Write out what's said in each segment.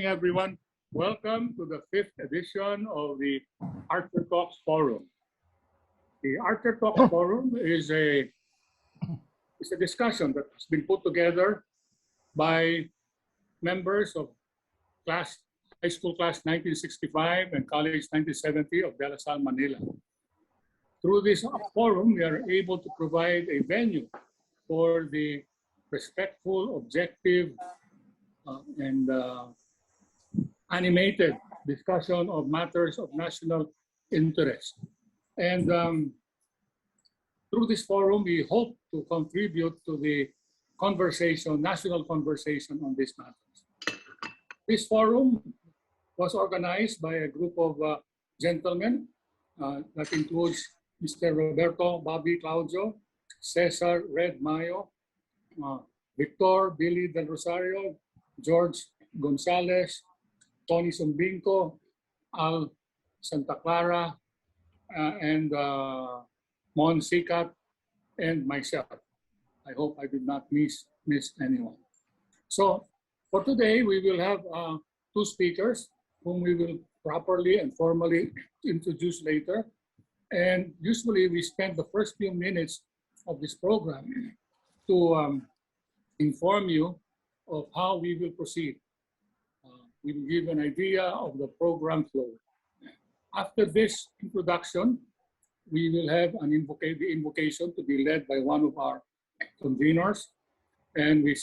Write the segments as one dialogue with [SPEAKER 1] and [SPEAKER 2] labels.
[SPEAKER 1] everyone. Welcome to the fifth edition of the Archer Talks Forum. The Archer Talks Forum is a discussion that has been put together by members of high school class 1965 and college 1970 of De La Salle, Manila. Through this forum, we are able to provide a venue for the respectful, objective, and animated discussion of matters of national interest. And through this forum, we hope to contribute to the national conversation on these matters. This forum was organized by a group of gentlemen that includes Mr. Roberto Bobby Claudio, Cesar Red Mayo, Victor Billy Del Rosario, George Gonzalez, Tony Sumbinco, Al Santa Clara, and Mon Sikat, and myself. I hope I did not miss anyone. So for today, we will have two speakers whom we will properly and formally introduce later. And usually we spend the first few minutes of this program to inform you of how we will proceed. We will give an idea of the program flow. After this introduction, we will have the invocation to be led by one of our conveners, and we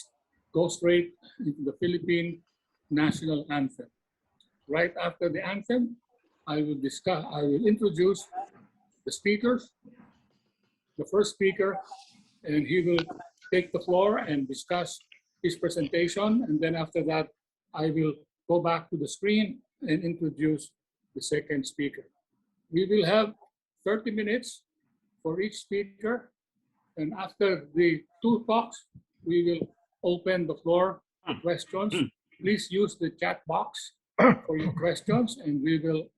[SPEAKER 1] go straight into the Philippine national anthem. Right after the anthem, I will introduce the speakers, the first speaker, and he will take the floor and discuss his presentation. And then after that, I will go back to the screen and introduce the second speaker. We will have 30 minutes for each speaker. And after the two talks, we will open the floor to questions. Please use the chat box for your questions, and we will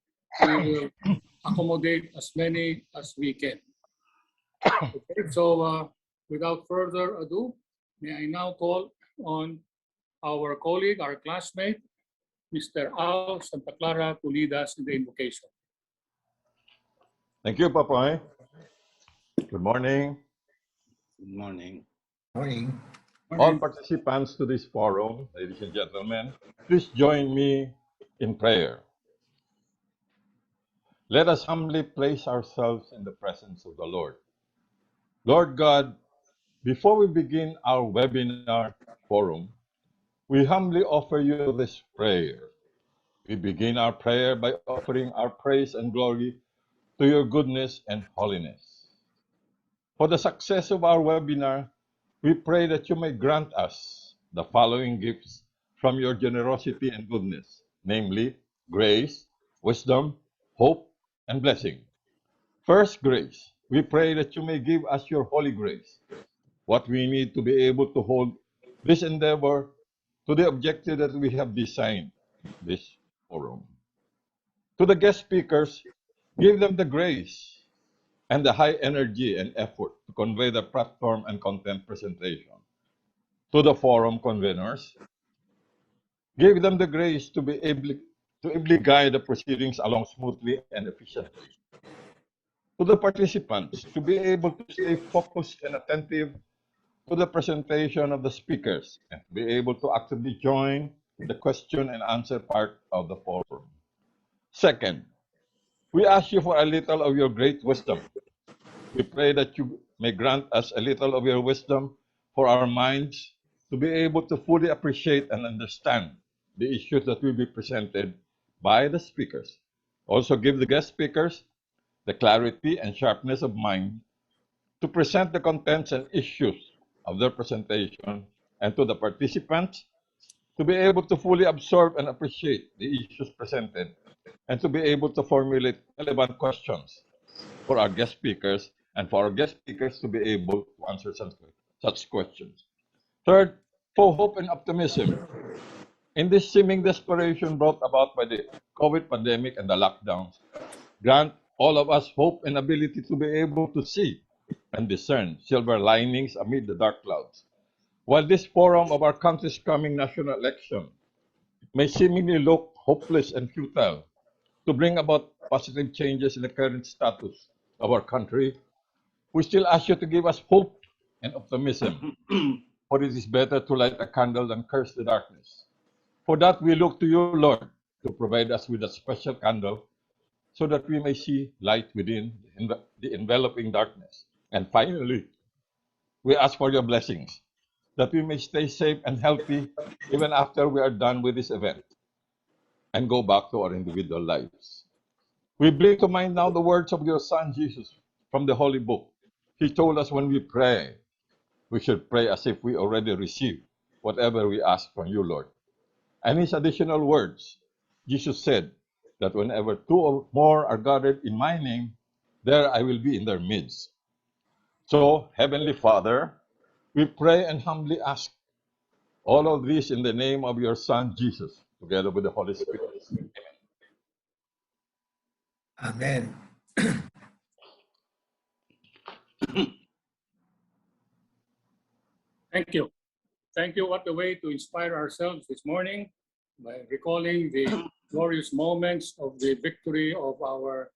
[SPEAKER 1] accommodate as many as we can. Okay, so without further ado, may I now call on our colleague, our classmate, Mr. Al Santa Clara to lead us in the invocation.
[SPEAKER 2] Thank you, Papoy. Good morning.
[SPEAKER 3] Good morning.
[SPEAKER 4] Morning.
[SPEAKER 2] All participants to this forum, ladies and gentlemen, please join me in prayer. Let us humbly place ourselves in the presence of the Lord. Lord God, before we begin our webinar forum, we humbly offer you this prayer. We begin our prayer by offering our praise and glory to your goodness and holiness. For the success of our webinar, we pray that you may grant us the following gifts from your generosity and goodness, namely grace, wisdom, hope, and blessing. First, grace. We pray that you may give us your holy grace, what we need to be able to hold this endeavor to the objective that we have designed this forum. To the guest speakers, give them the grace and the high energy and effort to convey the platform and content presentation. To the forum conveners, give them the grace to be able to ably guide the proceedings along smoothly and efficiently. To the participants, to be able to stay focused and attentive to the presentation of the speakers and to be able to actively join the question and answer part of the forum. Second, we ask you for a little of your great wisdom. We pray that you may grant us a little of your wisdom for our minds to be able to fully appreciate and understand the issues that will be presented by the speakers. Also give the guest speakers the clarity and sharpness of mind to present the contents and issues of their presentation, and to the participants to be able to fully absorb and appreciate the issues presented and to be able to formulate relevant questions for our guest speakers and for our guest speakers to be able to answer such questions. Third, for hope and optimism. In this seeming desperation brought about by the COVID pandemic and the lockdowns, grant all of us hope and ability to be able to see and discern silver linings amid the dark clouds. While this forum of our country's coming national election may seemingly look hopeless and futile to bring about positive changes in the current status of our country, we still ask you to give us hope and optimism. For it is better to light a candle than curse the darkness. For that we look to you, Lord, to provide us with a special candle so that we may see light within the enveloping darkness. And finally, we ask for your blessings, that we may stay safe and healthy even after we are done with this event and go back to our individual lives. We bring to mind now the words of your Son Jesus from the Holy Book. He told us when we pray, we should pray as if we already receive whatever we ask from you, Lord. And his additional words, Jesus said that whenever two or more are gathered in my name, there I will be in their midst. So, Heavenly Father, we pray and humbly ask all of this in the name of your Son Jesus, together with the Holy Spirit.
[SPEAKER 4] Amen.
[SPEAKER 1] Thank you. Thank you. What a way to inspire ourselves this morning by recalling the glorious moments of the victory of our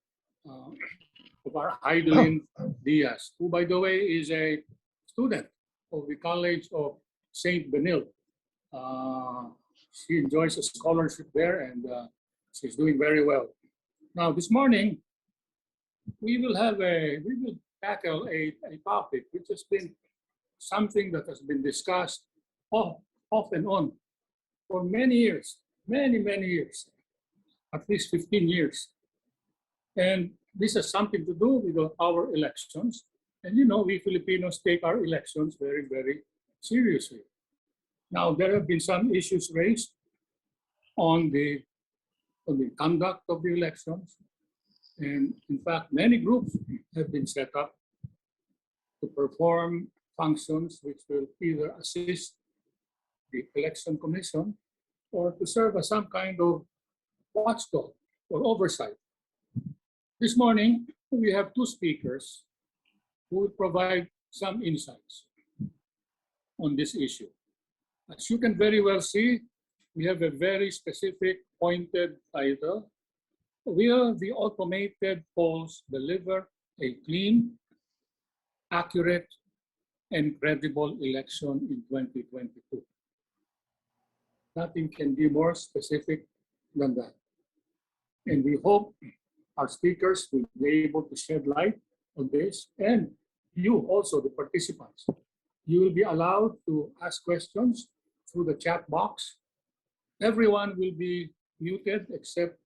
[SPEAKER 1] Heidelin Diaz, who, by the way, is a student of the College of St. Benil. She enjoys a scholarship there, and she's doing very well. Now, this morning, we will tackle a topic which has been something that has been discussed off and on for many years, many years, at least 15 years. And this has something to do with our elections. And you know, we Filipinos take our elections very seriously. Now, there have been some issues raised on the conduct of the elections. And in fact, many groups have been set up to perform functions which will either assist the election commission or to serve as some kind of watchdog or oversight. This morning, we have two speakers who will provide some insights on this issue. As you can very well see, we have a very specific, pointed title. Will the automated polls deliver a clean, accurate, and credible election in 2022? Nothing can be more specific than that. And we hope our speakers will be able to shed light on this, and you also, the participants. You will be allowed to ask questions through the chat box. Everyone will be muted except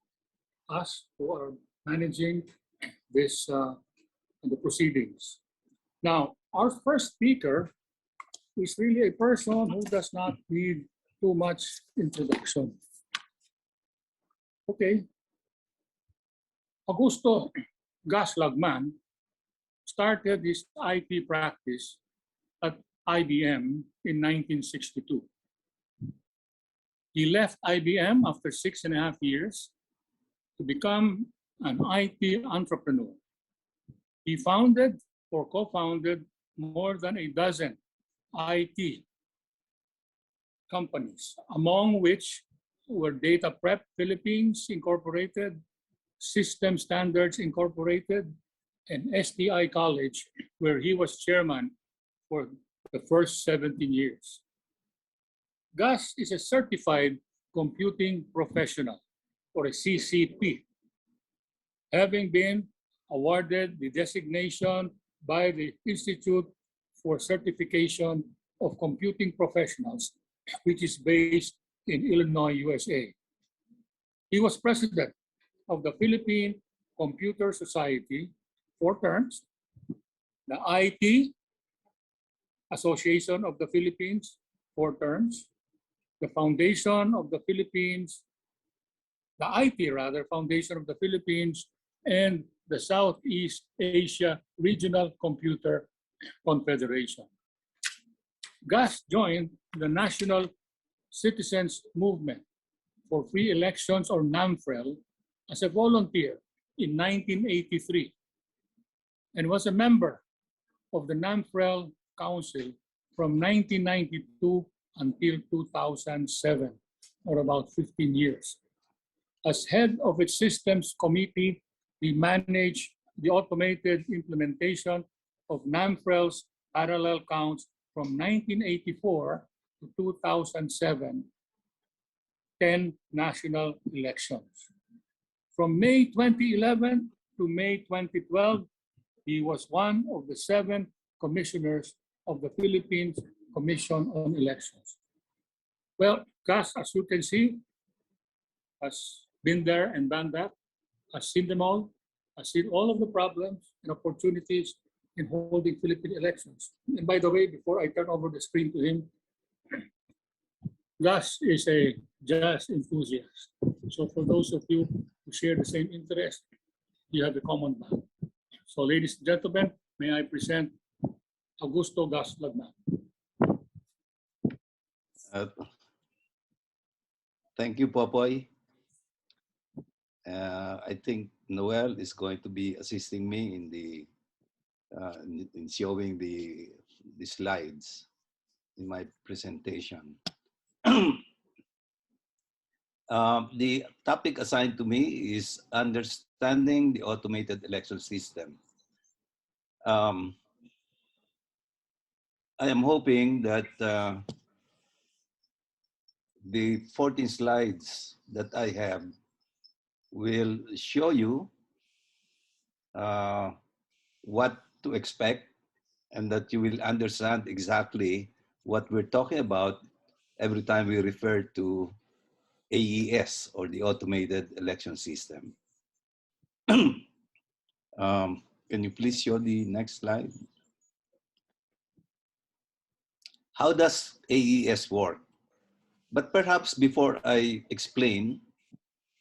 [SPEAKER 1] us who are managing this the proceedings. Now, our first speaker is really a person who does not need too much introduction. Okay. Augusto Gas Lagman started his IT practice at IBM in 1962. He left IBM after 6.5 years to become an IT entrepreneur. He founded or co-founded more than a dozen IT companies, among which were Data Prep Philippines Incorporated, System Standards Incorporated, and STI College, where he was chairman for the first 17 years. Gus is a certified computing professional, or a CCP, having been awarded the designation by the Institute for Certification of Computing Professionals, which is based in Illinois, USA. He was president of the Philippine Computer Society 4 terms, the IT Association of the Philippines 4 terms, the Foundation of the Philippines, the IT Foundation of the Philippines, and the Southeast Asia Regional Computer Confederation. Gus joined the National Citizens Movement for Free Elections, or NAMFREL, as a volunteer in 1983 and was a member of the NAMFREL Council from 1992 until 2007. or about 15 years. As head of its systems committee, we manage the automated implementation of NAMFREL's parallel counts from 1984 to 2007, 10 national elections. From May 2011 to May 2012, he was one of the 7 commissioners of the Philippines Commission on Elections. Well, Gus, as you can see, has been there and done that, has seen them all, has seen all of the problems and opportunities in holding Philippine elections. And by the way, before I turn over the screen to him, Gus is a jazz enthusiast. So for those of you who share the same interest, you have a common bond. So ladies and gentlemen, may I present Augusto Gus Lagman.
[SPEAKER 3] Thank you, Popoy. I think Noel is going to be assisting me in the in showing the slides in my presentation. The topic assigned to me is understanding the automated election system. I am hoping that the 14 slides that I have will show you what to expect and that you will understand exactly what we're talking about every time we refer to AES, or the automated election system. Can you please show the next slide? How does AES work? But perhaps before I explain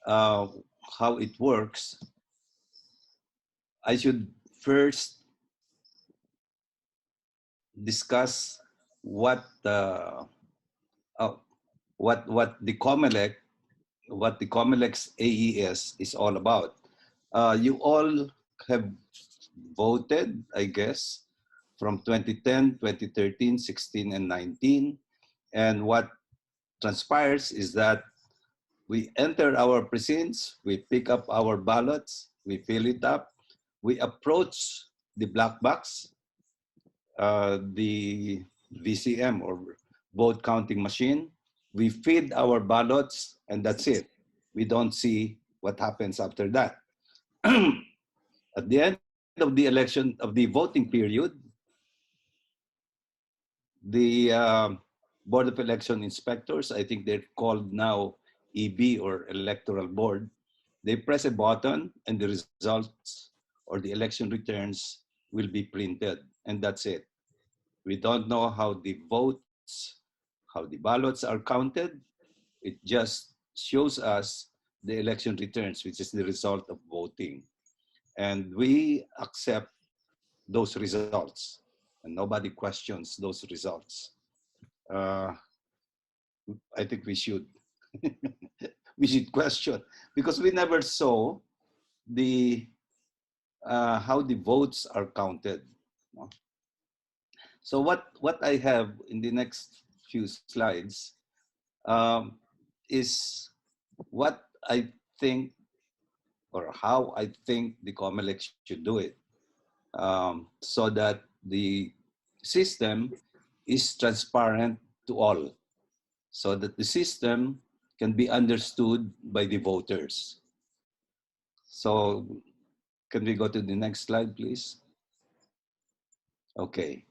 [SPEAKER 3] how it works, I should first discuss what the COMELEC's AES is all about. You all have voted, I guess, from 2010, 2013, 16, and 19. And what transpires is that we enter our precincts, we pick up our ballots, we fill it up, we approach the black box, the VCM, or vote counting machine, we feed our ballots, and that's it. We don't see what happens after that. At the end of the election, of the voting period, the Board of Election Inspectors, I think they're called now EB, or Electoral Board, they press a button and the results or the election returns will be printed, and that's it. We don't know how the votes, how the ballots are counted. It just shows us the election returns, which is the result of voting. And we accept those results, and nobody questions those results. I think we should. We should question, because we never saw the how the votes are counted. So what I have in the next few slides is what I think, or how I think the COMELEC should do it, so that the system is transparent to all, so that the system can be understood by the voters. So can we go to the next slide, please? Okay.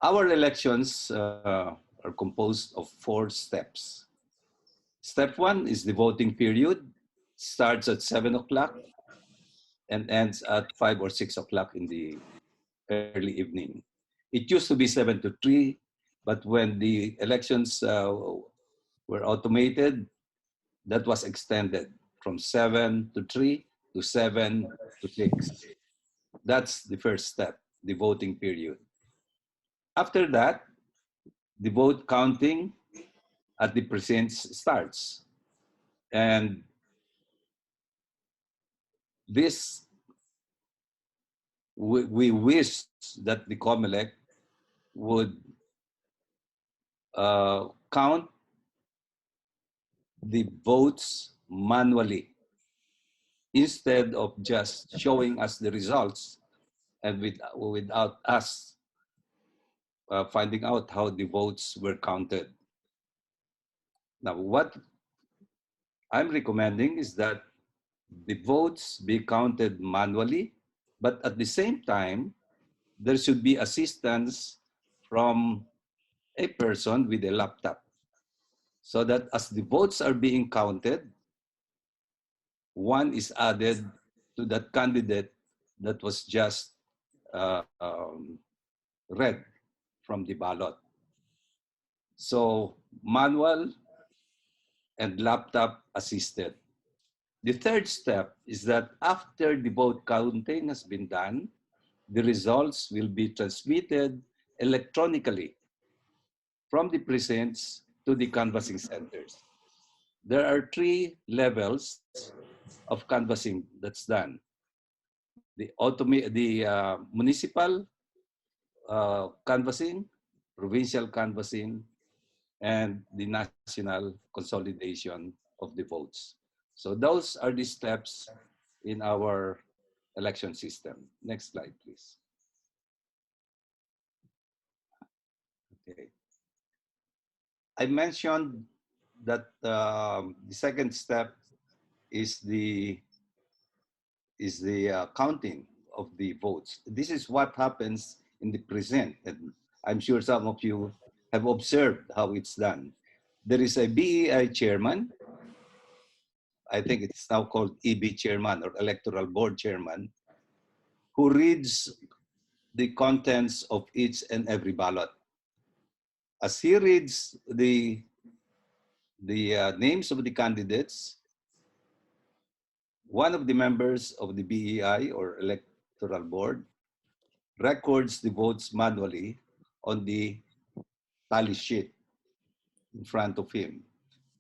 [SPEAKER 3] Our elections are composed of 4 steps. Step 1 is the voting period. Starts at 7 o'clock and ends at 5 or 6 o'clock in the early evening. It used to be 7 to 3, but when the elections were automated, that was extended from 7 to 3 to 7 to 6. That's the first step, the voting period. After that, the vote counting at the precincts starts. And this, we wish that the COMELEC would count the votes manually instead of just showing us the results and without us finding out how the votes were counted. Now, what I'm recommending is that the votes be counted manually, but at the same time, there should be assistance from a person with a laptop so that as the votes are being counted, one is added to that candidate that was just uh, um, read from the ballot. So manual and laptop assisted. The third step is that after the vote counting has been done, the results will be transmitted electronically from the precincts to the canvassing centers. There are 3 levels of canvassing that's done. The municipal canvassing, provincial canvassing, and the national consolidation of the votes. So those are the steps in our election system. Next slide, please. Okay. I mentioned that the second step is the counting of the votes. This is what happens in the present, and I'm sure some of you have observed how it's done. There is a BEI chairman. I think it's now called EB chairman or electoral board chairman, who reads the contents of each and every ballot. As he reads the names of the candidates, one of the members of the BEI or electoral board records the votes manually on the tally sheet in front of him.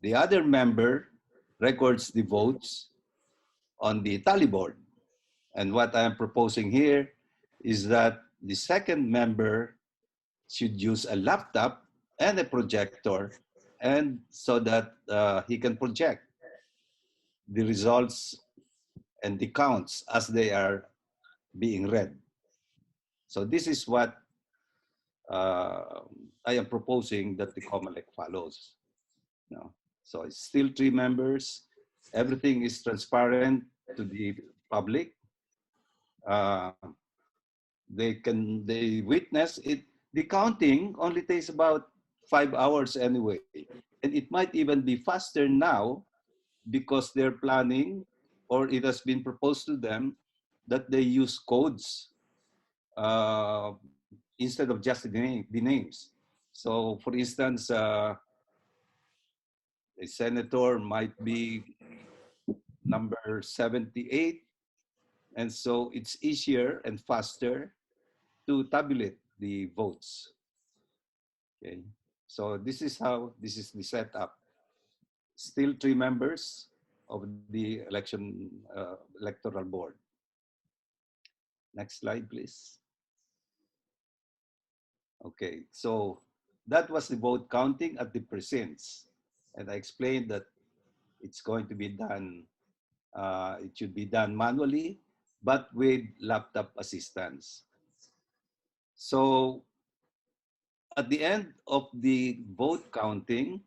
[SPEAKER 3] The other member records the votes on the tally board. And what I am proposing here is that the second member should use a laptop and a projector, and so that he can project the results and the counts as they are being read. So this is what I am proposing that the COMELEC follows. No? So it's still 3 members. Everything is transparent to the public. They witness it. The counting only takes about 5 hours anyway, and it might even be faster now because they're planning, or it has been proposed to them that they use codes uh, instead of just the names. So, for instance, a senator might be number 78, and so it's easier and faster to tabulate the votes. Okay, so this is the setup. Still 3 members of the electoral board. Next slide, please. Okay, so that was the vote counting at the precincts, and I explained that it's going to be done. It should be done manually, but with laptop assistance. So at the end of the vote counting,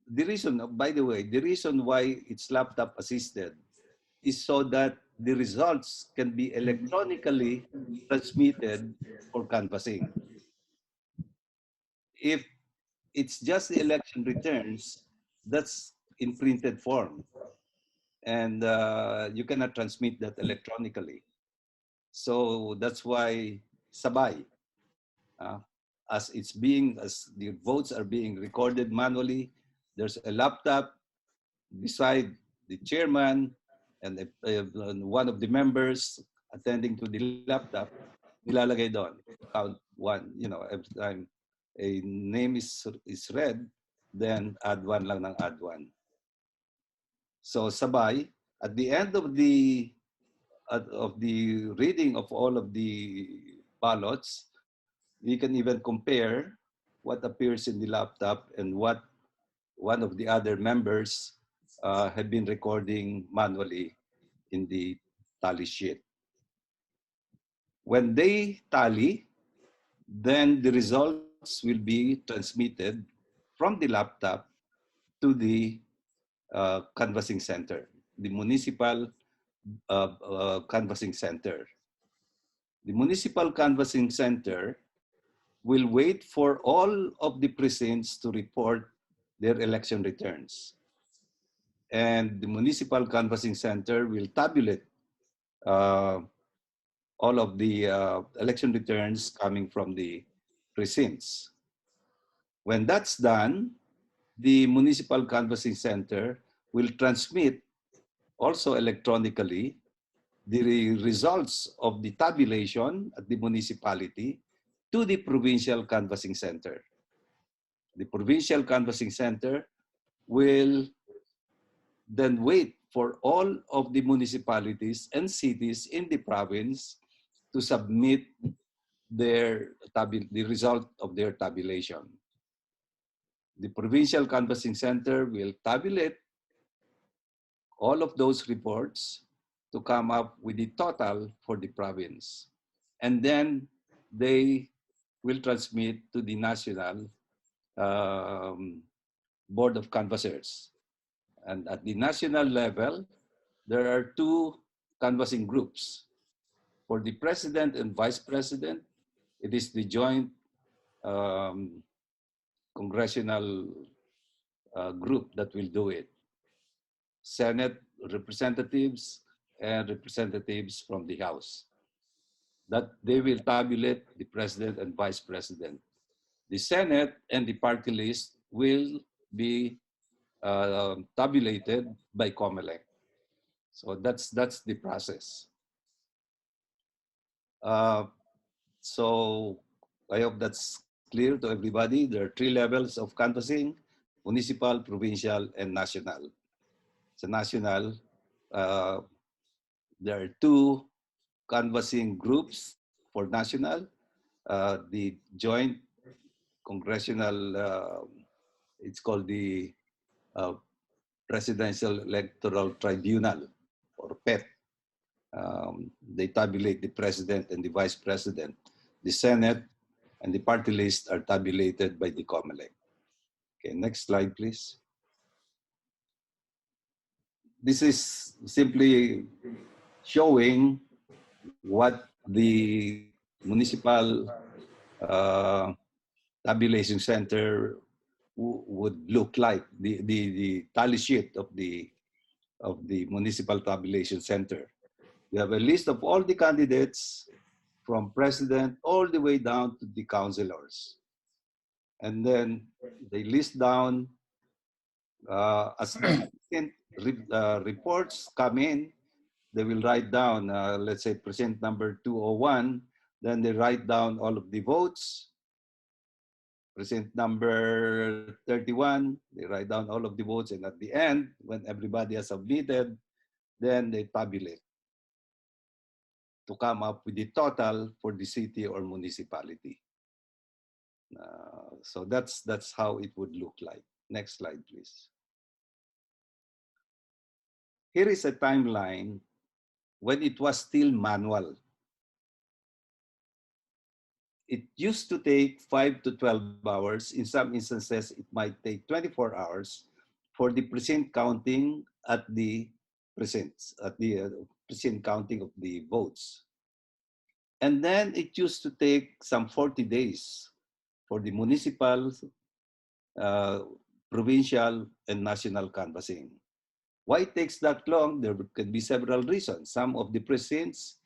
[SPEAKER 3] the reason, by the way, the reason why it's laptop assisted is so that the results can be electronically transmitted for canvassing. If it's just the election returns, that's in printed form, and you cannot transmit that electronically. So that's why sabay, uh, as the votes are being recorded manually, there's a laptop beside the chairman and one of the members attending to the laptop, nilalagay doon. Count 1, every time a name is read, then add 1 lang ng add 1. So sabay, at the end of the reading of all of the ballots, we can even compare what appears in the laptop and what one of the other members had been recording manually in the tally sheet. When they tally, then the results will be transmitted from the laptop to the canvassing center, the municipal canvassing center. The municipal canvassing center will wait for all of the precincts to report their election returns. And the municipal canvassing center will tabulate all of the election returns coming from the precincts. When that's done, the municipal canvassing center will transmit also electronically the results of the tabulation at the municipality to the provincial canvassing center. The provincial canvassing center will then wait for all of the municipalities and cities in the province to submit the result of their tabulation. The provincial canvassing center will tabulate all of those reports to come up with the total for the province. And then they will transmit to the national board of canvassers. And at the national level, there are two canvassing groups. For the president and vice president, it is the joint congressional group that will do it. Senate representatives and representatives from the House. That they will tabulate the president and vice president. The Senate and the party list will be tabulated by COMELEC. So that's the process. So I hope that's clear to everybody. There are 3 levels of canvassing: municipal, provincial, and national. So national, there are 2 canvassing groups for national. The joint congressional, it's called the Presidential Electoral Tribunal, or PET. They tabulate the president and the vice president. The Senate and the party list are tabulated by the COMELEC. Okay, next slide, please. This is simply showing what the municipal tabulation center would look like, the tally sheet of the municipal tabulation center. We have a list of all the candidates from president all the way down to the councilors. And then they list down as the reports come in, they will write down, let's say precinct number 201, then they write down all of the votes. Precinct number 31, they write down all of the votes, and at the end, when everybody has submitted, then they tabulate to come up with the total for the city or municipality. So that's how it would look like. Next slide, please. Here is a timeline when it was still manual. It used to take 5 to 12 hours. In some instances, it might take 24 hours for the precinct counting at the precincts, at the precinct counting of the votes. And then it used to take some 40 days for the municipal, provincial, and national canvassing. Why it takes that long? There could be several reasons. Some of the precincts,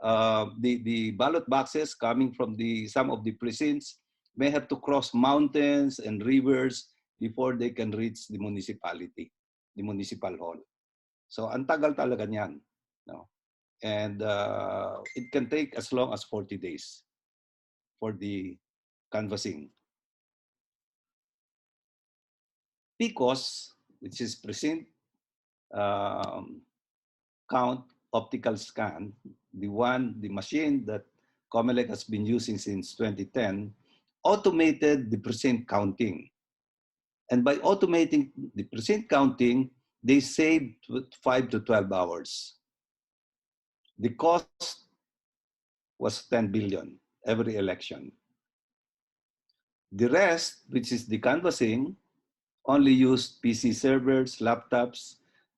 [SPEAKER 3] the ballot boxes coming from some of the precincts may have to cross mountains and rivers before they can reach the municipality, the municipal hall. So ang tagal talaga niyan, no? And it can take as long as 40 days for the canvassing. PCOS, which is precinct count optical scan, the machine that COMELEC has been using since 2010, automated the precinct counting. And by automating the precinct counting, they saved 5 to 12 hours. The cost was 10 billion every election. The rest, which is the canvassing, only used PC servers, laptops,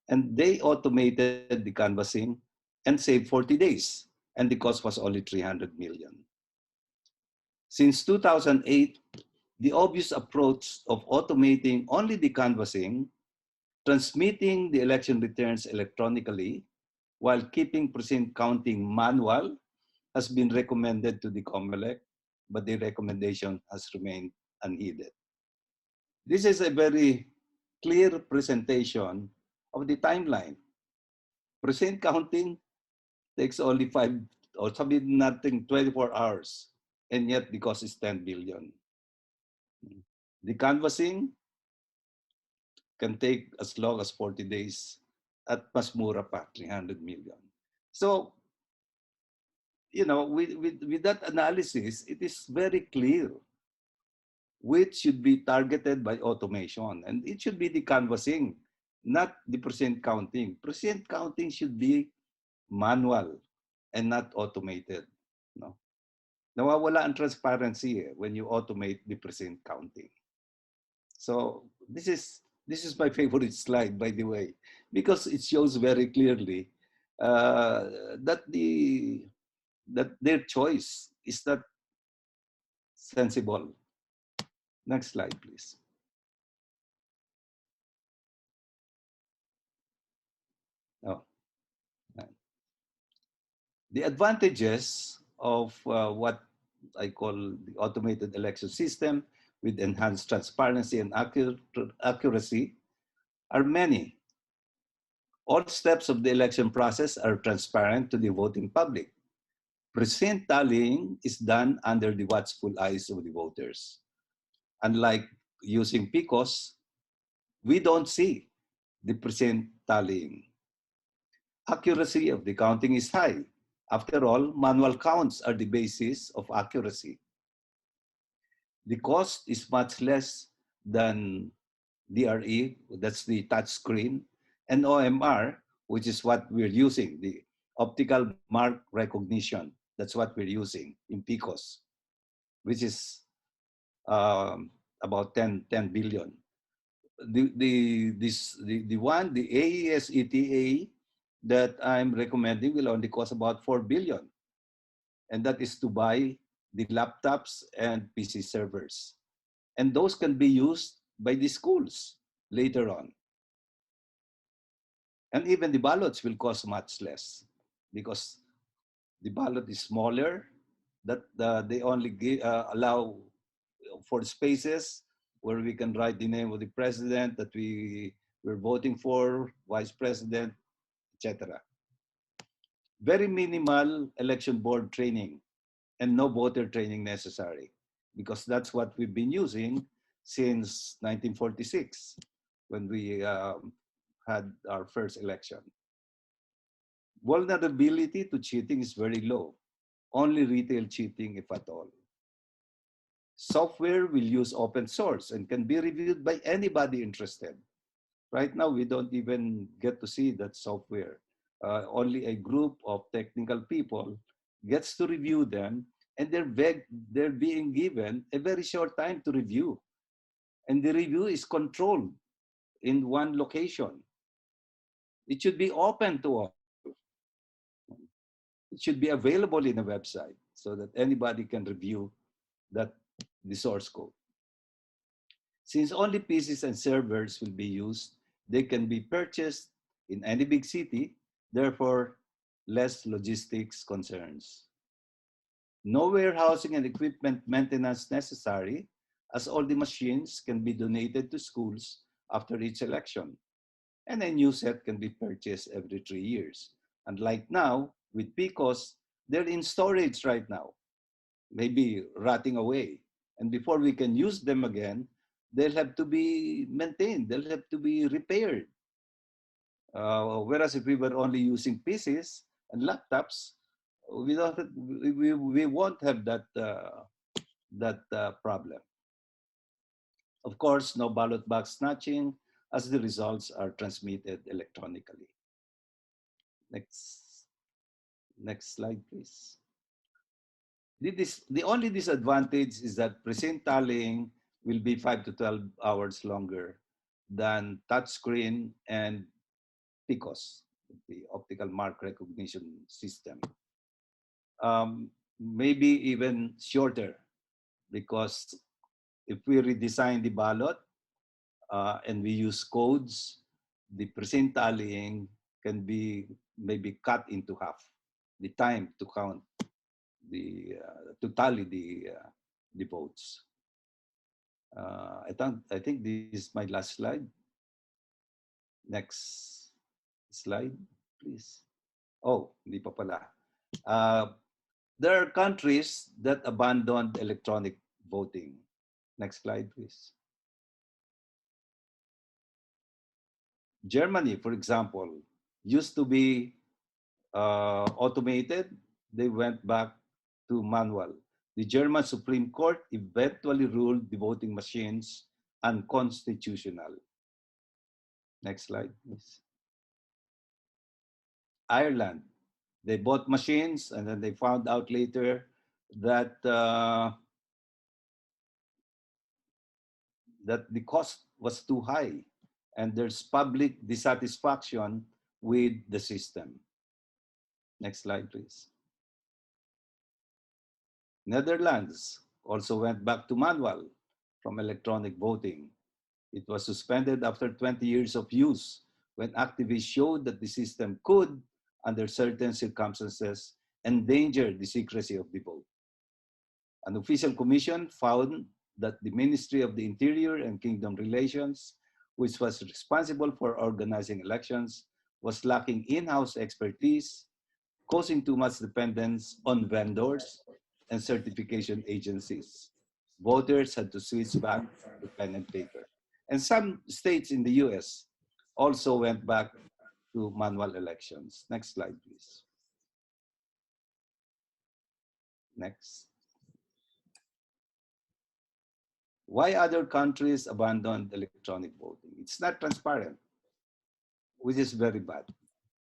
[SPEAKER 3] and they automated the canvassing and saved 40 days. And the cost was only 300 million. Since 2008, the obvious approach of automating only the canvassing, transmitting the election returns electronically, while keeping precinct counting manual, has been recommended to the COMELEC, but the recommendation has remained unheeded. This is a very clear presentation of the timeline. Precinct counting takes only 5 or something nothing 24 hours, and yet the cost is 10 billion. The canvassing can take as long as 40 days at mas mura pa, 300 million. So, you know, with that analysis, it is very clear which should be targeted by automation. And it should be the canvassing, not the percent counting. Percent counting should be manual and not automated. No? Nawawala ang transparency when you automate the percent counting. So this is my favorite slide, by the way, because it shows very clearly that their choice is not sensible. Next slide, please. Oh. The advantages of what I call the automated election system with enhanced transparency and accuracy are many. All steps of the election process are transparent to the voting public. Precinct tallying is done under the watchful eyes of the voters. Unlike using PCOS, we don't see the precinct tallying. Accuracy of the counting is high. After all, manual counts are the basis of accuracy. The cost is much less than DRE, that's the touch screen, and OMR, which is what we're using, the optical mark recognition. That's what we're using in PCOS, which is about 10 billion. The AES ETA that I'm recommending will only cost about 4 billion. And that is to buy the laptops and PC servers. And those can be used by the schools later on. And even the ballots will cost much less because the ballot is smaller, that they only allow for spaces where we can write the name of the president that we're voting for, vice president, etc. Very minimal election board training and no voter training necessary because that's what we've been using since 1946 when we had our first election. Vulnerability to cheating is very low. Only retail cheating, if at all. Software will use open source and can be reviewed by anybody interested. Right now, we don't even get to see that software. Only a group of technical people gets to review them, and they're being given a very short time to review. And the review is controlled in one location. It should be open to all. It should be available in a website so that anybody can review the source code. Since only PCs and servers will be used, they can be purchased in any big city, therefore less logistics concerns. No warehousing and equipment maintenance necessary, as all the machines can be donated to schools after each election. And a new set can be purchased every 3 years. Unlike now, with PCOS, they're in storage right now, maybe rotting away. And before we can use them again, they'll have to be maintained, they'll have to be repaired. Whereas if we were only using PCs and laptops, we won't have that problem. Of course, no ballot box snatching as the results are transmitted electronically. Next slide, please. The only disadvantage is that precinct tallying will be 5 to 12 hours longer than touchscreen and PICOS, the optical mark recognition system. Maybe even shorter, because if we redesign the ballot and we use codes, the precinct tallying can be maybe cut into half, the time to count to tally the votes. I think this is my last slide. Next slide, please. Oh, hindi pa pala. There are countries that abandoned electronic voting. Next slide, please. Germany, for example, used to be automated. They went back to manual. The German Supreme Court eventually ruled the voting machines unconstitutional. Next slide, please. Ireland, they bought machines and then they found out later that that the cost was too high and there's public dissatisfaction with the system. Next slide, please. Netherlands also went back to manual from electronic voting. It was suspended after 20 years of use when activists showed that the system could, under certain circumstances, endanger the secrecy of the vote. An official commission found that the Ministry of the Interior and Kingdom Relations, which was responsible for organizing elections, was lacking in-house expertise, causing too much dependence on vendors and certification agencies. Voters had to switch back to pen and paper. And some states in the US also went back to manual elections. Next slide, please. Next. Why other countries abandoned electronic voting? It's not transparent, which is very bad.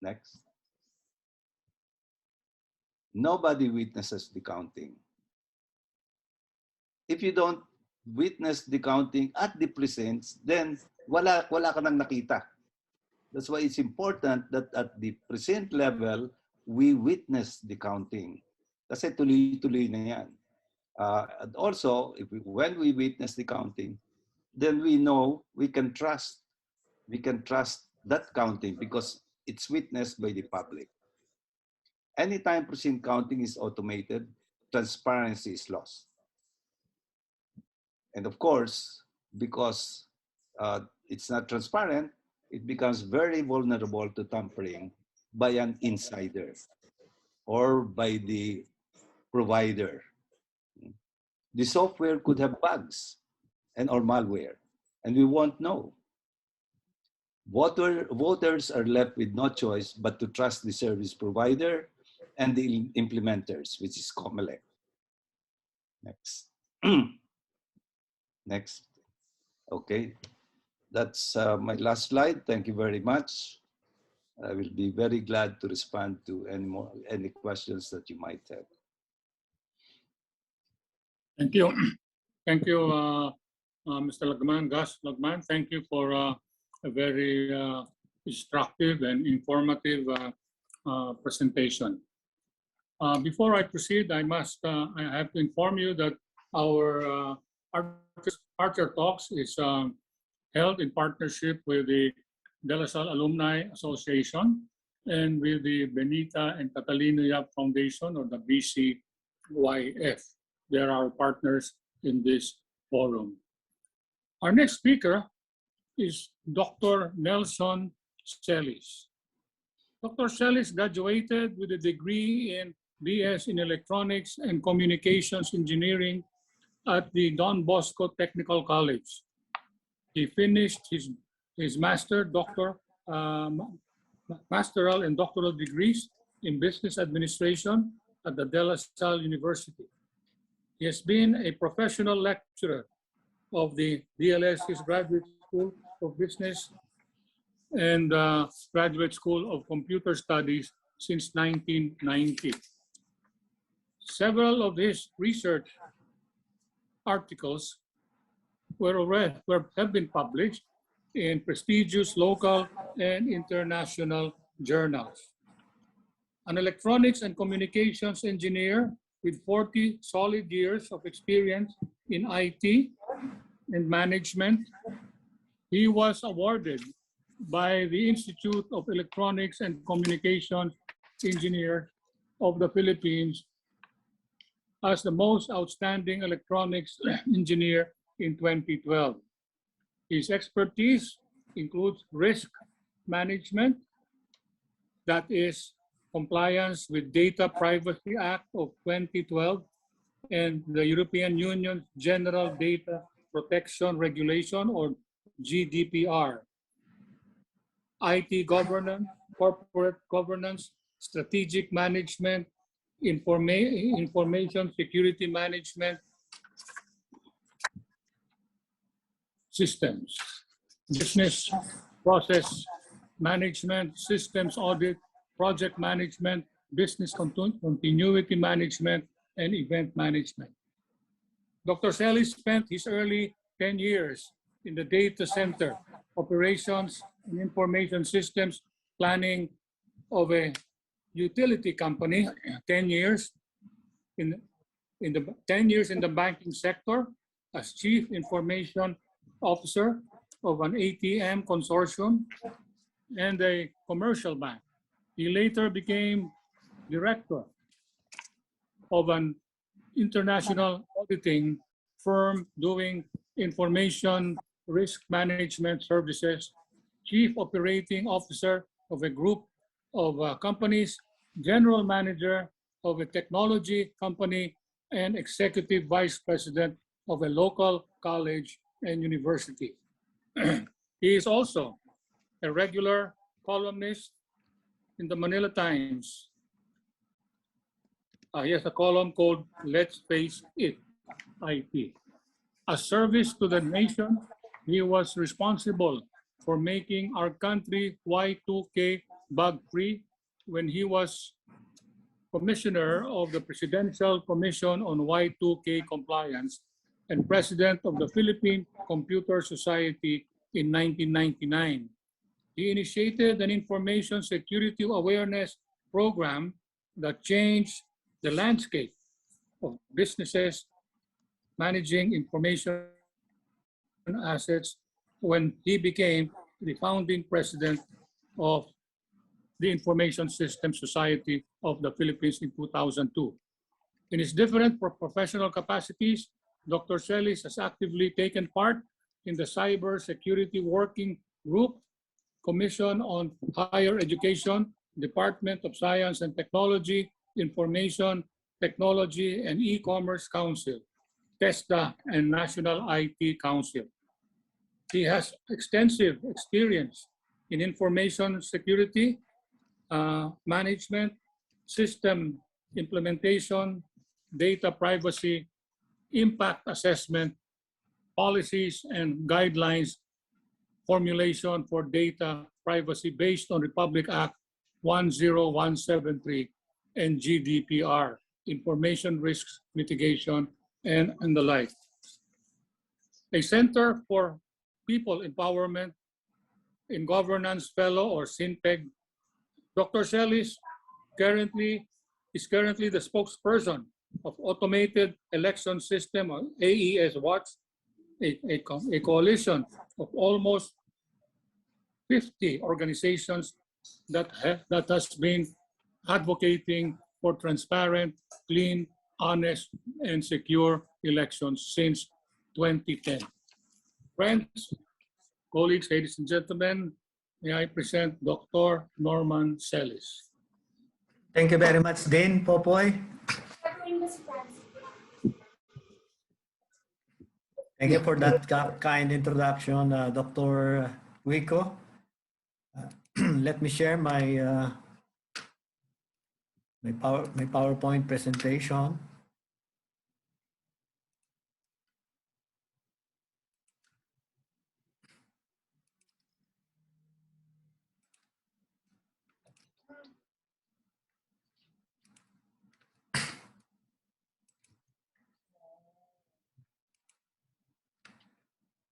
[SPEAKER 3] Next. Nobody witnesses the counting. If you don't witness the counting at the precincts, then wala ka nang nakita. That's why it's important that at the precinct level, we witness the counting. Kasi tuloy-tuloy na yan. And also, when we witness the counting, then we know we can trust that counting because it's witnessed by the public. Anytime precinct counting is automated, transparency is lost. And of course, because it's not transparent, it becomes very vulnerable to tampering by an insider or by the provider. The software could have bugs or malware, and we won't know. Voters are left with no choice but to trust the service provider and the implementers, which is COMELEC. Next. Next. Okay, that's my last slide. Thank you very much. I will be very glad to respond to any questions that you might have.
[SPEAKER 1] Thank you. Thank you, Mr. Lagman, Gus Lagman. Thank you for a very instructive and informative presentation. Before I proceed, I have to inform you that our Archer Talks is held in partnership with the De La Salle Alumni Association and with the Benita and Catalino Yap Foundation, or the BCYF. They are our partners in this forum. Our next speaker is Dr. Nelson Celis. Dr. Celis graduated with a degree in BS in Electronics and Communications Engineering at the Don Bosco Technical College. He finished his masteral and doctoral degrees in business administration at the De La Salle University. He has been a professional lecturer of the DLS's Graduate School of Business and Graduate School of Computer Studies since 1990. Several of his research articles have been published in prestigious local and international journals. An electronics and communications engineer with 40 solid years of experience in IT and management, he was awarded by the Institute of Electronics and Communications Engineers of the Philippines as the most outstanding electronics engineer in 2012. His expertise includes risk management, that is compliance with Data Privacy Act of 2012 and the European Union's General Data Protection Regulation, or GDPR, IT governance, corporate governance, strategic management, information security management systems, business process management, systems audit, project management, business continuity management, and event management. Dr. Celis spent his early 10 years in the data center, operations and information systems planning of a utility company, 10 years in the banking sector as chief information officer of an ATM consortium and a commercial bank. He later became director of an international auditing firm doing information risk management services, chief operating officer of a group of companies, general manager of a technology company, and executive vice president of a local college and university. He is also a regular columnist in the Manila Times. He has a column called Let's Face It, IT. A service to the nation, he was responsible for making our country Y2K bug-free when he was commissioner of the Presidential Commission on Y2K Compliance and president of the Philippine Computer Society in 1999. He initiated an information security awareness program that changed the landscape of businesses managing information assets when he became the founding president of the Information System Society of the Philippines in 2002. In his different professional capacities, Dr. Celis has actively taken part in the Cyber Security Working Group, Commission on Higher Education, Department of Science and Technology, Information Technology and E-Commerce Council, TESDA, and National IT Council. He has extensive experience in information security, management, system implementation, data privacy, impact assessment, policies and guidelines formulation for data privacy based on Republic Act 10173 and GDPR, information risks mitigation, and the like. A Center for People Empowerment in Governance Fellow, or CINPEG. Dr. Celis is currently the spokesperson of Automated Election System, or AES Watch, a coalition of almost 50 organizations that has been advocating for transparent, clean, honest, and secure elections since 2010. Friends, colleagues, ladies and gentlemen, may I present Dr. Norman Celis.
[SPEAKER 4] Thank you very much, Dean Popoy. Thank you for that kind introduction, Dr. Wico. Let me share my my PowerPoint presentation.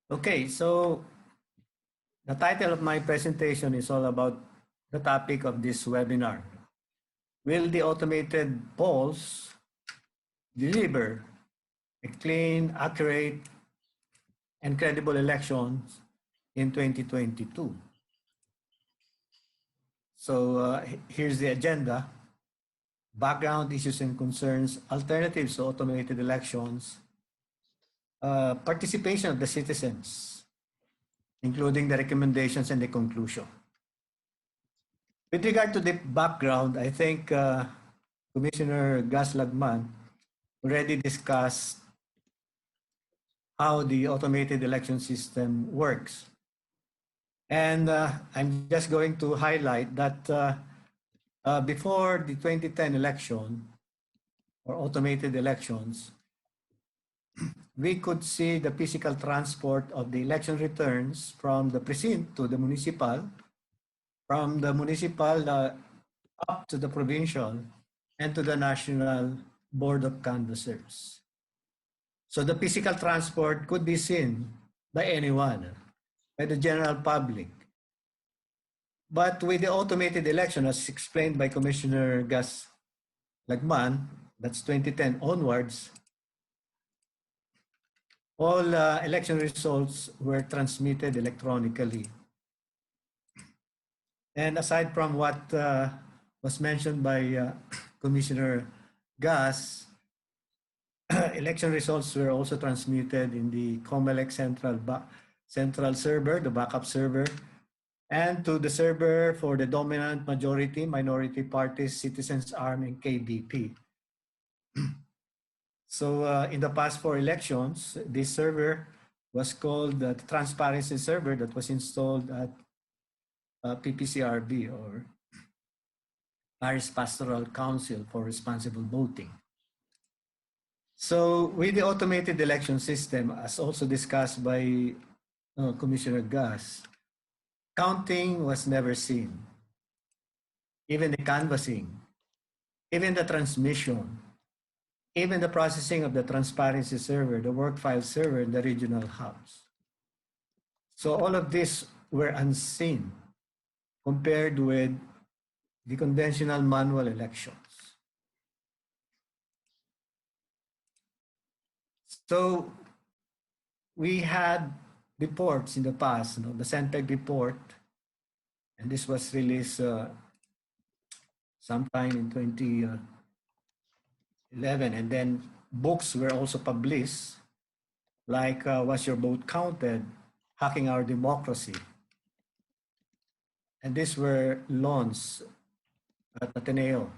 [SPEAKER 4] Okay, so the title of my presentation is all about the topic of this webinar. Will the automated polls deliver a clean, accurate, and credible elections in 2022? So here's the agenda: background, issues and concerns, alternatives to automated elections, participation of the citizens, including the recommendations and the conclusion. With regard to the background, I think Commissioner Gus Lagman already discussed how the automated election system works. And I'm just going to highlight that before the 2010 election or automated elections, we could see the physical transport of the election returns from the precinct to the municipal, from the municipal up to the provincial, and to the National Board of Canvassers. So the physical transport could be seen by anyone, by the general public. But with the automated election, as explained by Commissioner Gus Lagman, that's 2010 onwards, all election results were transmitted electronically. And aside from what was mentioned by Commissioner Gus, election results were also transmitted in the COMELEC central server, the backup server, and to the server for the dominant majority, minority parties, Citizens Arm, and KBP. So in the past 4 elections, this server was called the transparency server that was installed at PPCRB, or Parish Pastoral Council for Responsible Voting. So with the automated election system, as also discussed by Commissioner Gus, counting was never seen. Even the canvassing, even the transmission, even the processing of the transparency server, the work file server, and the regional hubs. So all of these were unseen compared with the conventional manual elections. So we had reports in the past, the CENPEG report, and this was released sometime in 2011, and then books were also published, like Was Your Vote Counted? Hacking Our Democracy. And these were launched at Ateneo,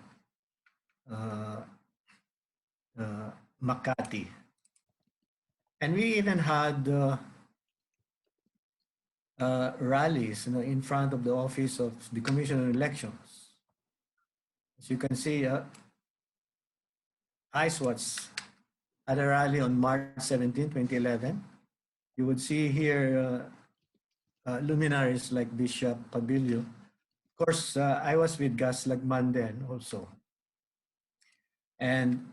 [SPEAKER 4] Makati. And we even had rallies in front of the office of the Commission on Elections. As you can see, ISWATS had a rally on March 17, 2011. You would see here luminaries like Bishop Pabilio. Of course, I was with Gus Lagman then also. And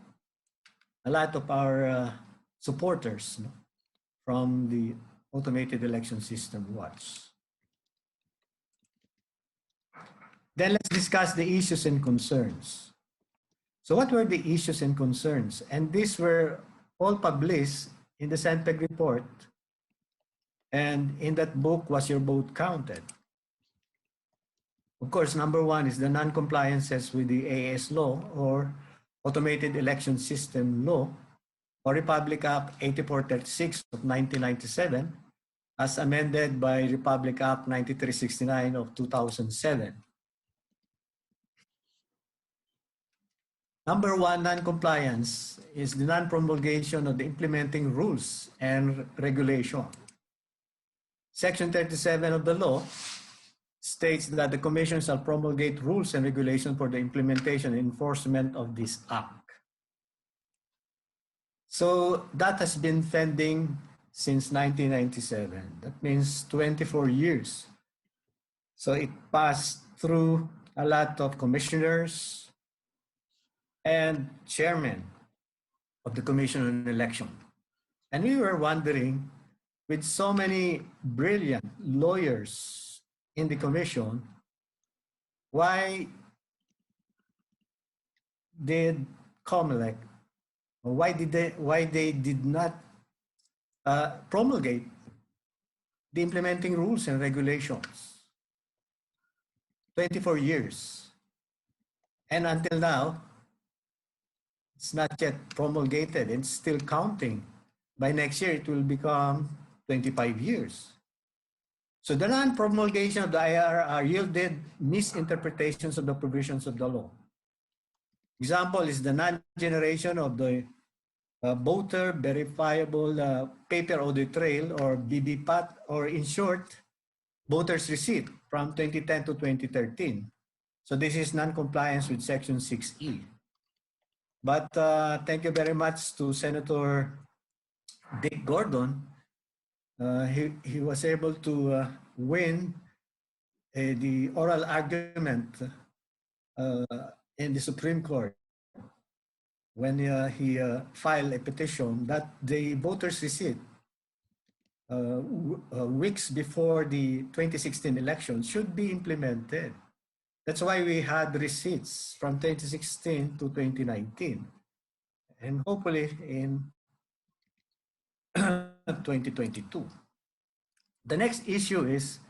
[SPEAKER 4] a lot of our supporters from the automated election system watch. Then let's discuss the issues and concerns. So what were the issues and concerns? And these were all published in the CENPEG report. And in that book, Was Your Vote Counted? Of course, number one is the non-compliances with the AS law, or Automated Election System Law, or Republic Act 8436 of 1997, as amended by Republic Act 9369 of 2007. Number one non-compliance is the non-promulgation of the implementing rules and regulation. Section 37 of the law states that the Commission shall promulgate rules and regulations for the implementation and enforcement of this act. So that has been pending since 1997. That means 24 years. So it passed through a lot of commissioners and chairmen of the Commission on Election. And we were wondering, with so many brilliant lawyers in the commission, why did COMELEC, or why they did not promulgate the implementing rules and regulations? 24 years. And until now, it's not yet promulgated. It's still counting. By next year, it will become 25 years. So the non-promulgation of the IRR yielded misinterpretations of the provisions of the law. Example is the non-generation of the voter verifiable paper audit trail, or BVPAT, or in short, voter's receipt from 2010 to 2013. So this is non-compliance with Section 6E. But thank you very much to Senator Dick Gordon. He was able to win the oral argument in the Supreme Court when he filed a petition that the voter's receipt weeks before the 2016 election should be implemented. That's why we had receipts from 2016 to 2019, and hopefully in 2022. The next issue is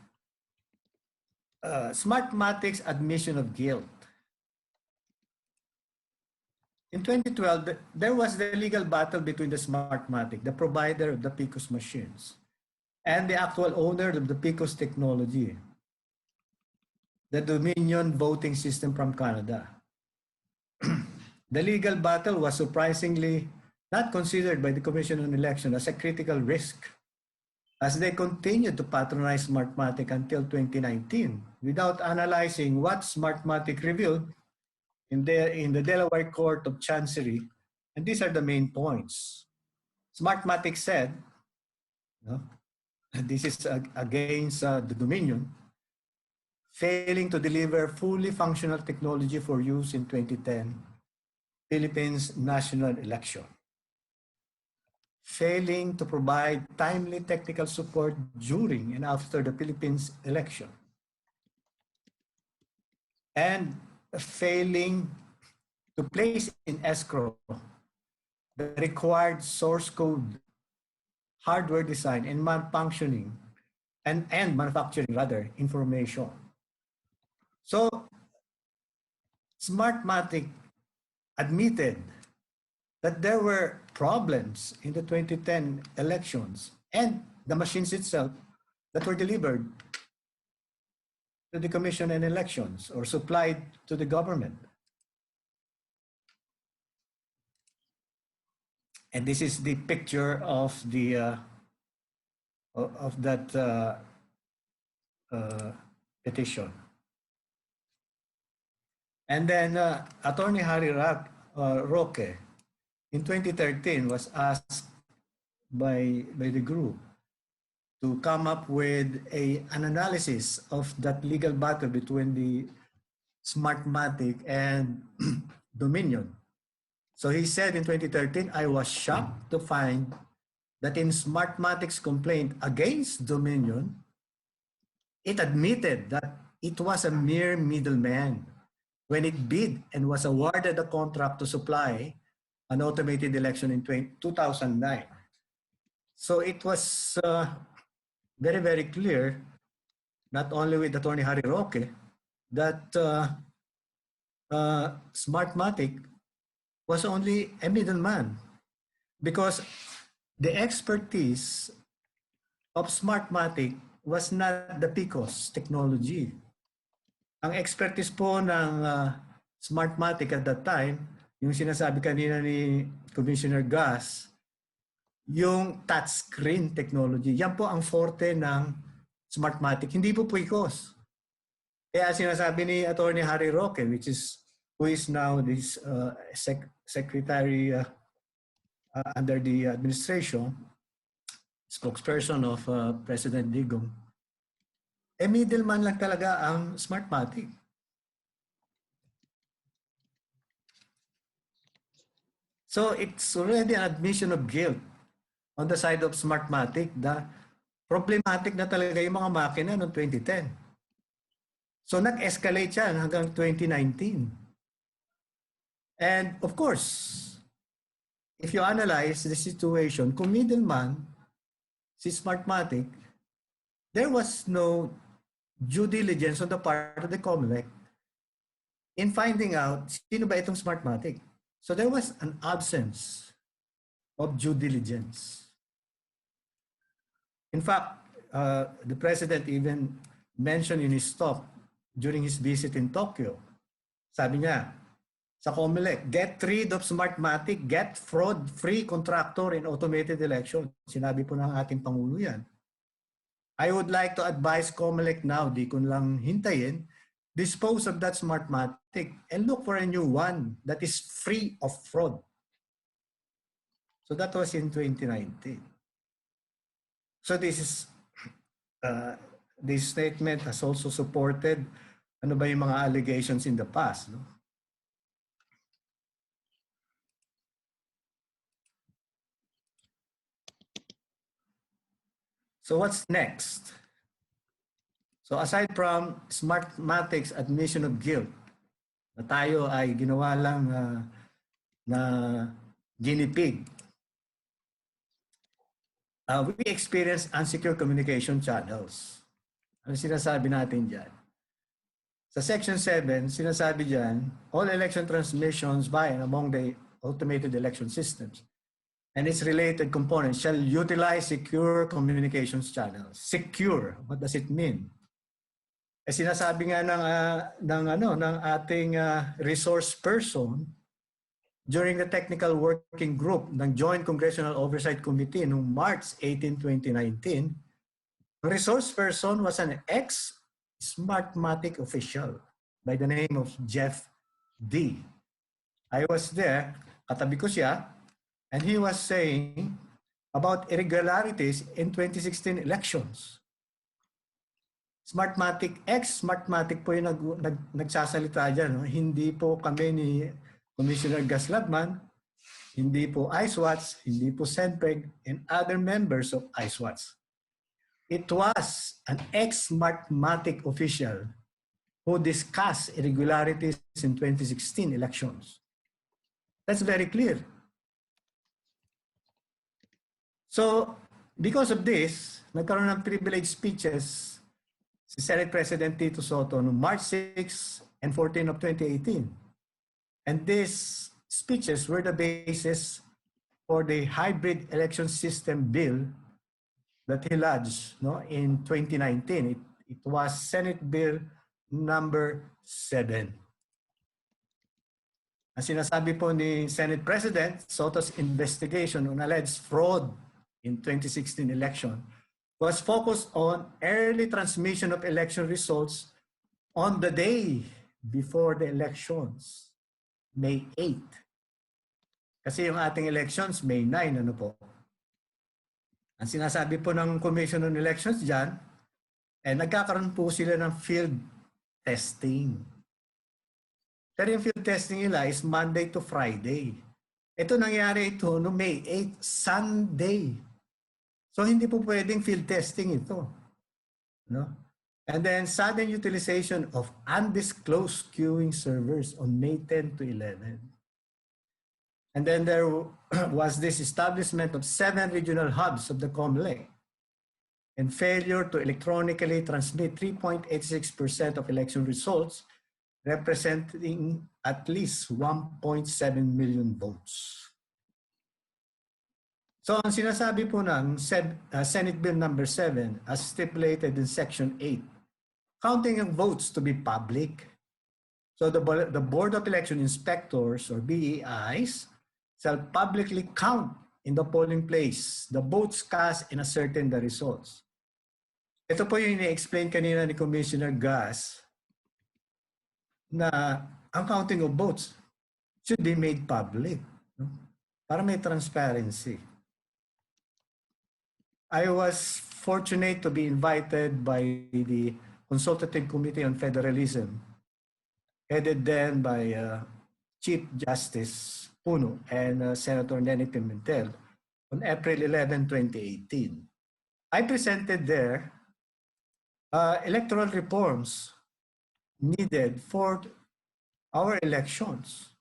[SPEAKER 4] Smartmatic's admission of guilt. In 2012, there was the legal battle between the Smartmatic, the provider of the PICOS machines, and the actual owner of the PICOS technology, the Dominion voting system from Canada. The legal battle was surprisingly not considered by the Commission on Election as a critical risk, as they continued to patronize Smartmatic until 2019 without analyzing what Smartmatic revealed in the Delaware Court of Chancery. And these are the main points. Smartmatic said, this is against the Dominion, failing to deliver fully functional technology for use in 2010 Philippines national election, failing to provide timely technical support during and after the Philippines election, and failing to place in escrow the required source code, hardware design, and malfunctioning and manufacturing rather information. So Smartmatic admitted that there were problems in the 2010 elections and the machines itself that were delivered to the Commission on Elections or supplied to the government. And this is the picture of the that petition. And then Attorney Harry Roque in 2013 was asked by the group to come up with an analysis of that legal battle between the Smartmatic and Dominion. So he said in 2013, I was shocked to find that in Smartmatic's complaint against Dominion, it admitted that it was a mere middleman when it bid and was awarded a contract to supply an automated election in 2009. So it was very, very clear, not only with Attorney Harry Roque, that Smartmatic was only a middleman, because the expertise of Smartmatic was not the PICOS technology. Ang expertise po ng Smartmatic at that time, yung sinasabi kanina ni Commissioner Gas, yung touchscreen technology. Yan po ang forte ng Smartmatic, hindi po PICOS. Kaya sinasabi ni Attorney Harry Roque, who is now this secretary under the administration, spokesperson of President Digong, middleman lang talaga ang Smartmatic. So it's already an admission of guilt on the side of Smartmatic na problematic na talaga yung mga makina noong 2010. So nag-escalate yan hanggang 2019. And of course, if you analyze the situation, kung middleman, si Smartmatic, there was no due diligence on the part of the COMELEC in finding out sino ba itong Smartmatic. So there was an absence of due diligence. In fact, the president even mentioned in his talk during his visit in Tokyo, sabi niya, sa COMELEC, get rid of Smartmatic, get fraud-free contractor in automated election. Sinabi po ng ating Pangulo yan. I would like to advise COMELEC now, di ko lang hintayin, dispose of that Smartmatic and look for a new one that is free of fraud. So that was in 2019. So this statement has also supported ano ba yung mga allegations in the past, no? So what's next? So aside from Smartmatic's admission of guilt, na tayo ay ginawa lang na guinea pig, we experience unsecure communication channels. Ano sinasabi natin dyan? Sa Section 7, sinasabi dyan, all election transmissions by and among the automated election systems and its related components shall utilize secure communications channels. Secure, what does it mean? Eh sinasabi nga ng ating resource person during the technical working group ng Joint Congressional Oversight Committee noong March 18, 2019, the resource person was an ex-Smartmatic official by the name of Jeff D. I was there, katabi ko siya, and he was saying about irregularities in 2016 elections. Smartmatic, ex-Smartmatic po yung nagsasalita dyan. No? Hindi po kami ni Commissioner Gaslagman, hindi po ISWATS, hindi po SENPEG, and other members of ISWATS. It was an ex-Smartmatic official who discussed irregularities in 2016 elections. That's very clear. So, because of this, nagkaroon ng privileged speeches si Senate President Tito Soto noong March 6 and 14 of 2018. And these speeches were the basis for the hybrid election system bill that he lodged in 2019. It was Senate Bill number 7. Ang sinasabi po ni Senate President Soto's investigation on alleged fraud in 2016 election was focused on early transmission of election results on the day before the elections, May 8. Kasi yung ating elections, May 9, ano po. Ang sinasabi po ng Commission on Elections dyan, nagkakaroon po sila ng field testing. Pero yung field testing nila is Monday to Friday. Ito nangyari ito no May 8, Sunday. So hindi po pwedeng field testing ito. No? And then sudden utilization of undisclosed queuing servers on May 10 to 11. And then there was this establishment of 7 regional hubs of the COMELEC and failure to electronically transmit 3.86% of election results, representing at least 1.7 million votes. So ang sinasabi po ng Senate Bill number 7 as stipulated in Section 8, counting of votes to be public. So the Board of Election Inspectors or BEIs shall publicly count in the polling place the votes cast and ascertain the results. Ito po yung ini-explain kanina ni Commissioner Gas na ang counting of votes should be made public, no? Para may transparency. I was fortunate to be invited by the Consultative Committee on Federalism, headed then by Chief Justice Puno and Senator Nene Pimentel on April 11, 2018. I presented there electoral reforms needed for our elections.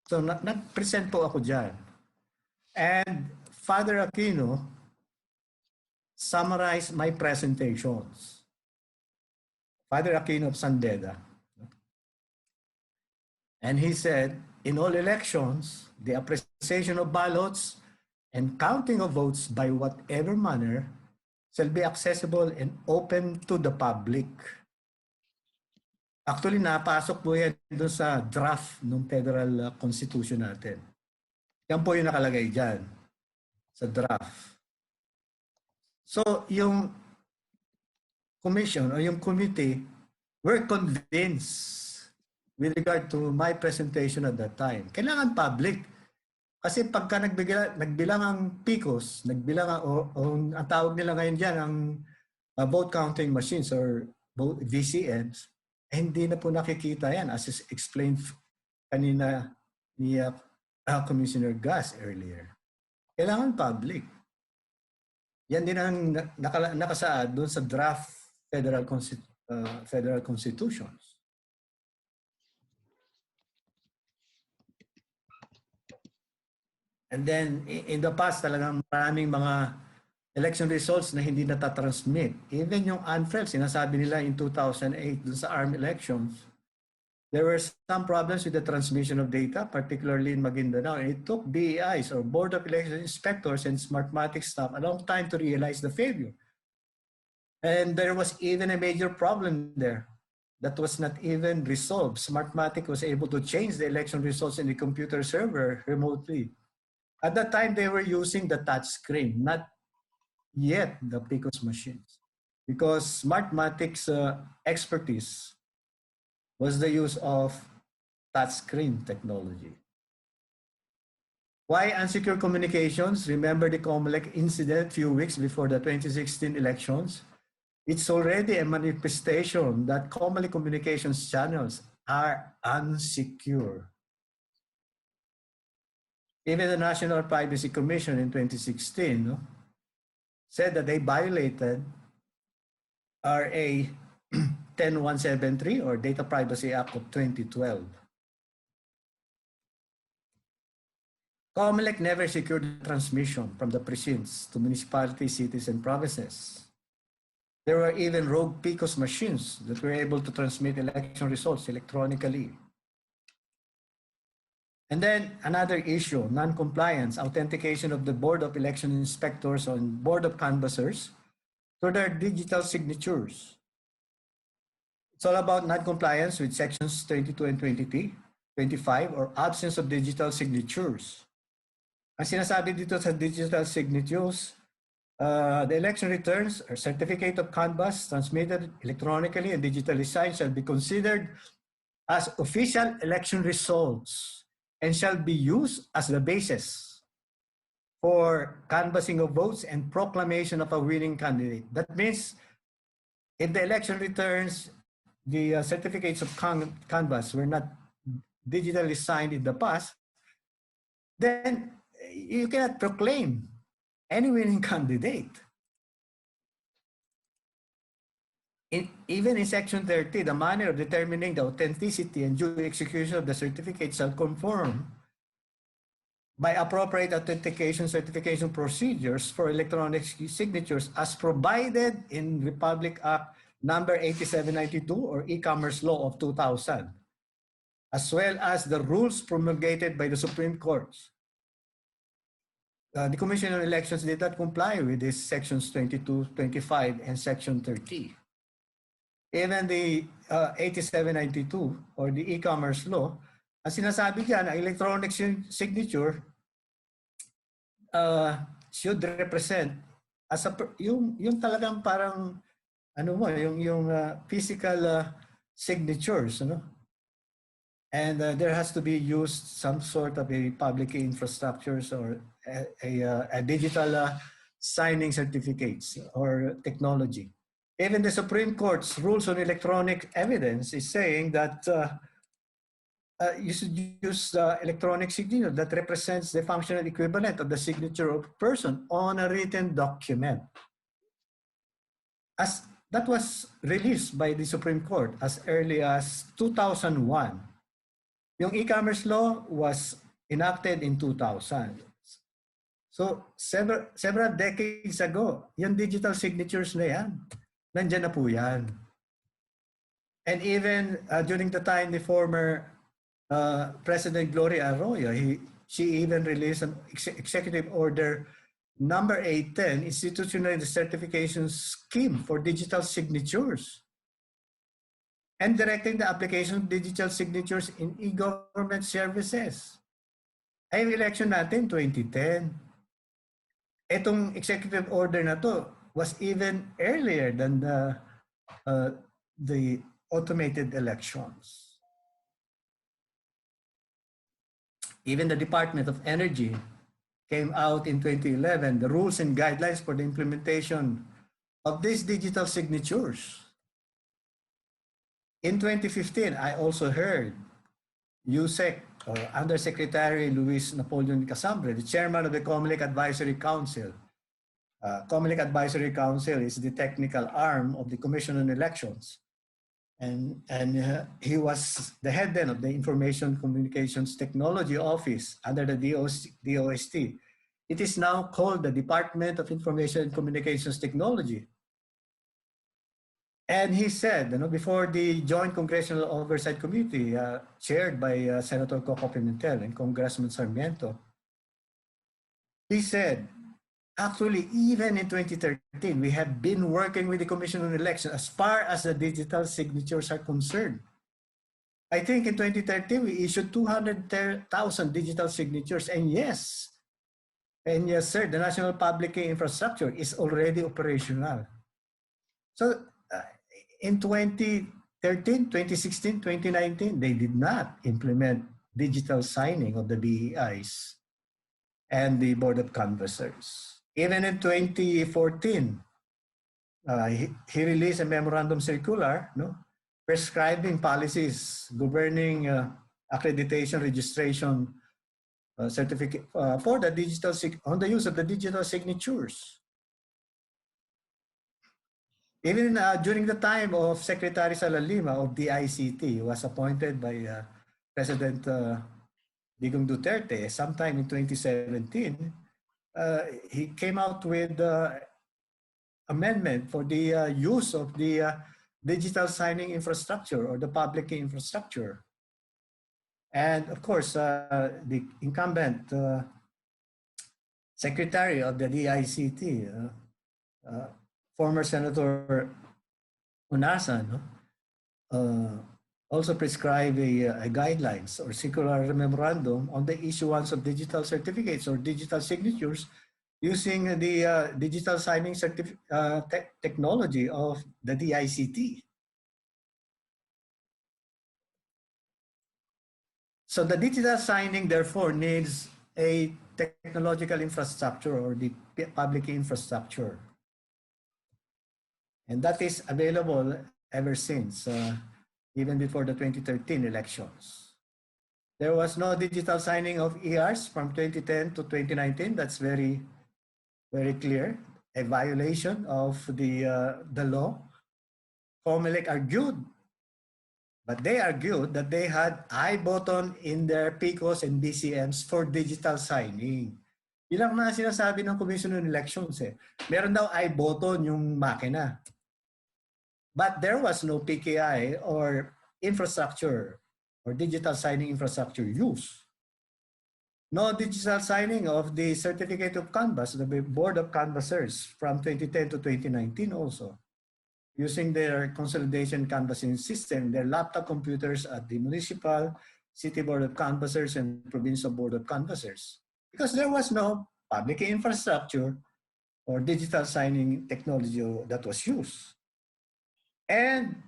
[SPEAKER 4] So nag-present po ako dyan. And Father Aquino summarized my presentations. Father Aquino of San Beda. And he said, in all elections, the appreciation of ballots and counting of votes by whatever manner shall be accessible and open to the public. Actually, napasok po yan doon sa draft ng federal constitution natin. Yan po yung nakalagay dyan sa draft. So, yung commission o yung committee were convinced with regard to my presentation at that time. Kailangan public. Kasi pagka nagbilang ang PICOs, nagbilang ang tawag nila ngayon dyan, ang vote counting machines or VCMs, hindi na po nakikita yan as is explained kanina ni Commissioner Gas earlier. Kailangan public. Yan din ang nakasaad doon sa draft federal constitutions. And then in the past talagang maraming mga election results na hindi natatransmit. Even yung UNFREL, sinasabi nila in 2008 dun sa ARM elections, there were some problems with the transmission of data, particularly in Maguindanao. And it took BEIs or Board of Election Inspectors and Smartmatic staff a long time to realize the failure. And there was even a major problem there that was not even resolved. Smartmatic was able to change the election results in the computer server remotely. At that time, they were using the touch screen, not yet the PICOS machines, because Smartmatic's expertise was the use of touchscreen technology. Why unsecure communications? Remember the Comelec incident a few weeks before the 2016 elections? It's already a manifestation that Comelec communications channels are unsecure. Even the National Privacy Commission in 2016 said that they violated RA 10173 or Data Privacy Act of 2012. Comelec never secured the transmission from the precincts to municipalities, cities, and provinces. There were even rogue PICOS machines that were able to transmit election results electronically. And then another issue, non-compliance, authentication of the Board of Election Inspectors and Board of Canvassers to their digital signatures. It's all about non-compliance with sections 22 and 25 or absence of digital signatures. Ang sinasabi dito sa digital signatures, the election returns or certificate of canvass transmitted electronically and digitally signed shall be considered as official election results and shall be used as the basis for canvassing of votes and proclamation of a winning candidate. That means if the election returns, the certificates of canvass were not digitally signed in the past, then you cannot proclaim any winning candidate. Even in Section 30, the manner of determining the authenticity and due execution of the certificate shall conform by appropriate authentication certification procedures for electronic signatures as provided in Republic Act number 8792 or E-Commerce Law of 2000, as well as the rules promulgated by the Supreme Court. The Commission on Elections did not comply with these sections 22, 25, and section 30. Even the 8792 or the E-Commerce Law, ang sinasabi dyan, ang electronic signature should represent as a, yung talagang parang ano mo, yung physical signatures, ano? And there has to be used some sort of a public infrastructures or a digital signing certificates or technology. Even the Supreme Court's rules on electronic evidence is saying that you should use electronic signature that represents the functional equivalent of the signature of a person on a written document. As that was released by the Supreme Court as early as 2001. Yung e-commerce law was enacted in 2000. So several decades ago, yung digital signatures na yan, nandyan na po yan. And even during the time the former President Gloria Arroyo, she even released an executive order number 810, institutional certification scheme for digital signatures, and directing the application of digital signatures in e-government services. Ay, yung election natin, 2010. Itong executive order na to was even earlier than the automated elections. Even the Department of Energy came out in 2011, the rules and guidelines for the implementation of these digital signatures. In 2015, I also heard USEC, or Undersecretary Luis Napoleon Casambre, the chairman of the COMELEC Advisory Council. COMELEC Advisory Council is the technical arm of the Commission on Elections. And he was the head then of the Information Communications Technology Office under the DOST. It is now called the Department of Information and Communications Technology. And he said, before the Joint Congressional Oversight Committee, chaired by Senator Coco Pimentel and Congressman Sarmiento, he said, actually, even in 2013, we have been working with the Commission on Elections as far as the digital signatures are concerned. I think in 2013, we issued 200,000 digital signatures. And yes, sir, the National Public Key Infrastructure is already operational. So in 2013, 2016, 2019, they did not implement digital signing of the BEIs and the Board of Canvassers. Even in 2014, he released a memorandum circular prescribing policies governing accreditation registration certificate for the digital on the use of the digital signatures. Even during the time of Secretary Sala Lima of the ICT, who was appointed by President Digong Duterte sometime in 2017, he came out with amendment for the use of the digital signing infrastructure or the public key infrastructure. And of course, the incumbent secretary of the DICT, former Senator Unasan, also prescribed a guidelines or circular memorandum on the issuance of digital certificates or digital signatures using the digital signing technology of the DICT. So the digital signing, therefore, needs a technological infrastructure or the public infrastructure. And that is available ever since, even before the 2013 elections. There was no digital signing of ERs from 2010 to 2019. That's very, very clear. A violation of the law. COMELEC argued, but they argued that they had I-button in their PICOs and BCMs for digital signing. Ilang na sinasabi ng Commission on Elections meron daw I-button yung makina. But there was no PKI or infrastructure or digital signing infrastructure use. No digital signing of the certificate of canvass, the Board of Canvassers from 2010 to 2019 also, using their consolidation canvassing system, their laptop computers at the municipal, city Board of Canvassers and provincial Board of Canvassers. Because there was no public infrastructure or digital signing technology that was used. And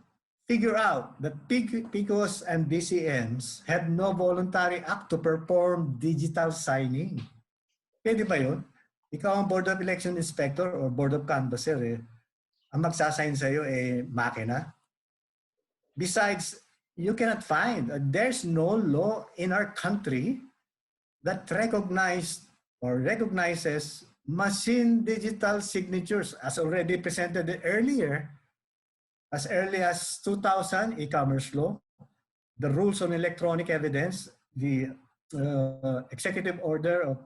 [SPEAKER 4] figure out that PICOs and BCMs had no voluntary act to perform digital signing. Pwede ba yun? Ikaw ang Board of Election Inspector or Board of Canvasser, ang magsasign sa'yo makina. Besides, you cannot find, there's no law in our country that recognizes machine digital signatures as already presented earlier, as early as 2000 e-commerce law, the rules on electronic evidence, the executive order of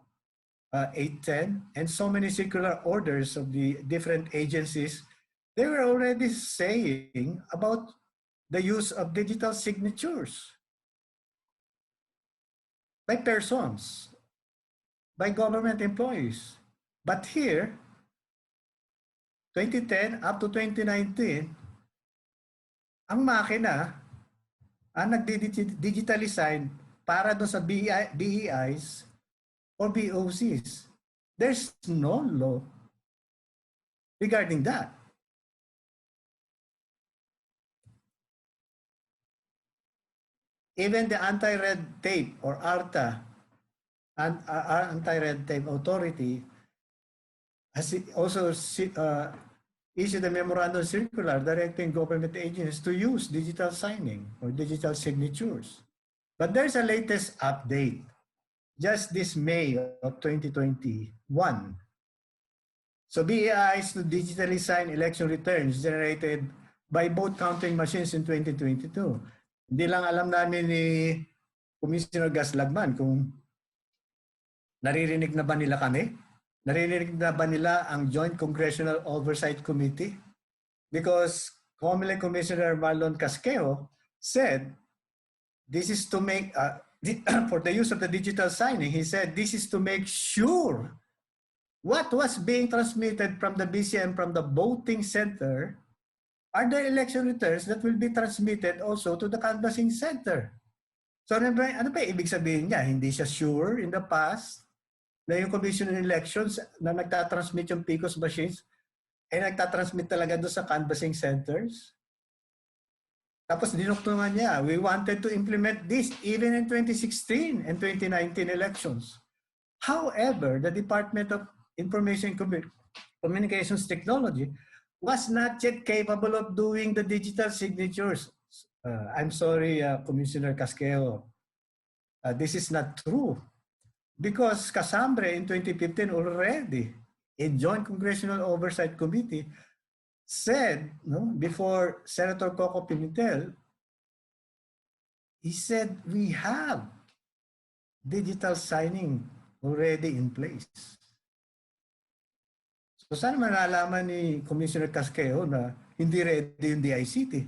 [SPEAKER 4] 810, and so many circular orders of the different agencies. They were already saying about the use of digital signatures by persons, by government employees. But here, 2010 up to 2019, ang makina ang nag-digitally sign para doon sa BEIs or BOCs. There's no law regarding that. Even the anti-red tape or ARTA, anti-red tape authority, has also issued a memorandum circular directing government agencies to use digital signing or digital signatures. But there's a latest update, just this May of 2021. So BEIs to digitally sign election returns generated by vote counting machines in 2022. Hindi lang alam namin ni Commissioner Gus Lagman kung naririnig na ba nila kami? Naririnig na ba nila ang Joint Congressional Oversight Committee? Because COMELEC Commissioner Marlon Casqueo said, this is to make, for the use of the digital signing, he said, this is to make sure what was being transmitted from the BCM, from the voting center, are the election returns that will be transmitted also to the canvassing center. So ano ba ibig sabihin niya? Hindi siya sure in the past na yung Commission on Elections na nagtatransmit yung PCOS machines ay nagtatransmit talaga doon sa canvassing centers? Tapos dinuktungan niya, we wanted to implement this even in 2016 and 2019 elections. However, the Department of Information Communications Technology was not yet capable of doing the digital signatures. I'm sorry, Commissioner Casqueo. This is not true. Because Casambre in 2015 already, a Joint Congressional Oversight Committee said, before Senator Coco Pimentel, he said, we have digital signing already in place. So sana malalaman ni Commissioner Casqueo na hindi ready yung DICT.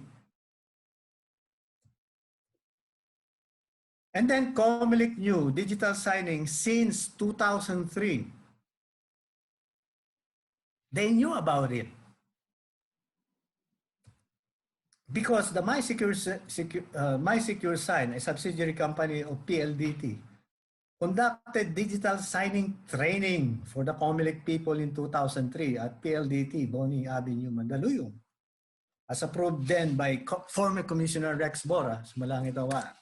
[SPEAKER 4] And then COMELEC knew digital signing since 2003. They knew about it. Because the MySecure Sign, a subsidiary company of PLDT, conducted digital signing training for the COMELEC people in 2003 at PLDT, Bonnie Avenue, Mandaluyong, as approved then by former Commissioner Rex Bora, Sumalangit Awa.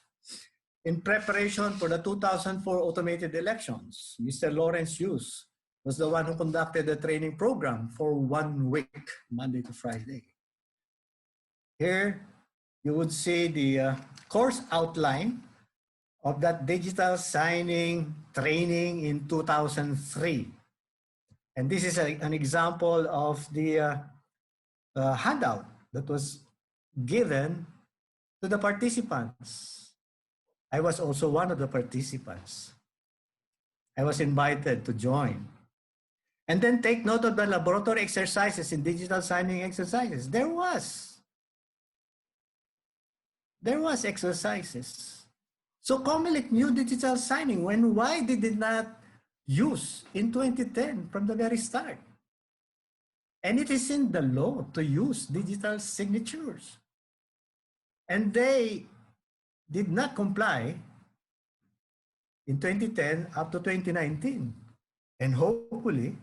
[SPEAKER 4] In preparation for the 2004 automated elections, Mr. Lawrence Hughes was the one who conducted the training program for 1 week, Monday to Friday. Here, you would see the course outline of that digital signing training in 2003. And this is an example of the handout that was given to the participants. I was also one of the participants. I was invited to join. And then take note of the laboratory exercises in digital signing exercises. There was exercises. So COMELEC knew digital signing. Why did it not use in 2010 from the very start? And it is in the law to use digital signatures. And they did not comply in 2010 up to 2019. And hopefully,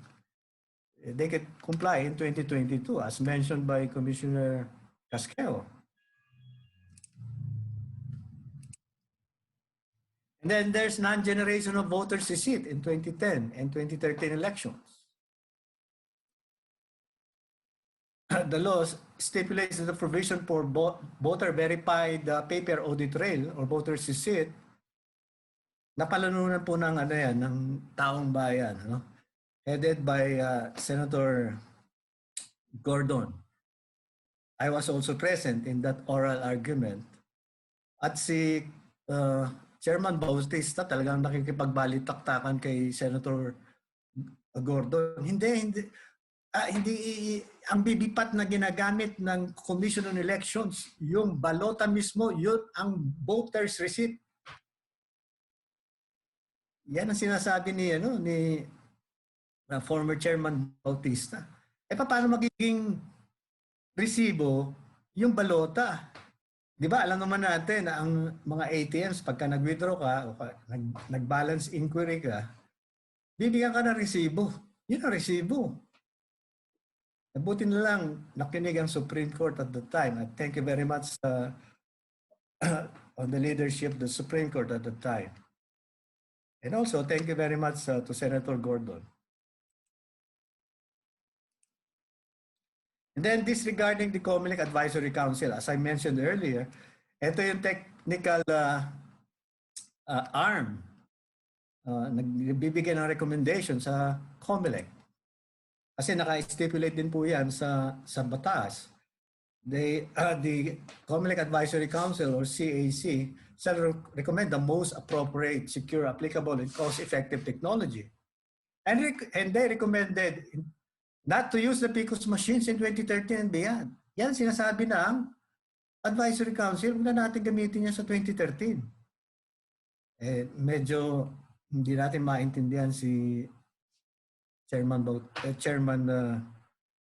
[SPEAKER 4] they can comply in 2022, as mentioned by Commissioner Casqueo. And then there's non-generation of voters receipt in 2010 and 2013 elections. the law stipulates that the provision for voter verified paper audit trail or voter's receipt, napalanunan po ng ano yan, ng taong bayan, no? Headed by Senator Gordon. I was also present in that oral argument. At si Chairman Bautista talagang nakikipagbalitaktakan kay Senator Gordon. Hindi ang bibipat na ginagamit ng Commission on Elections, yung balota mismo, yun ang voter's receipt. Yan ang sinasabi ni former Chairman Bautista. Paano magiging resibo yung balota? Di ba, alam naman natin na ang mga ATMs, pagka nag-withdraw ka o nag-balance inquiry ka, bibigyan ka ng resibo. Yun ang resibo. Nabuti na lang nakinig ang Supreme Court at the time. And thank you very much on the leadership of the Supreme Court at the time. And also, thank you very much to Senator Gordon. And then disregarding the COMELEC Advisory Council, as I mentioned earlier, ito yung technical arm. Nagbibigay ng recommendation sa COMELEC. Kasi naka-stipulate din po yan sa batas. The COMELEC Advisory Council or CAC shall recommend the most appropriate, secure, applicable, and cost-effective technology. And they recommended not to use the PCOS machines in 2013 and beyond. Yan sinasabi ng Advisory Council, huwag na natin gamitin yan sa 2013. Medyo hindi natin maintindihan si Chairman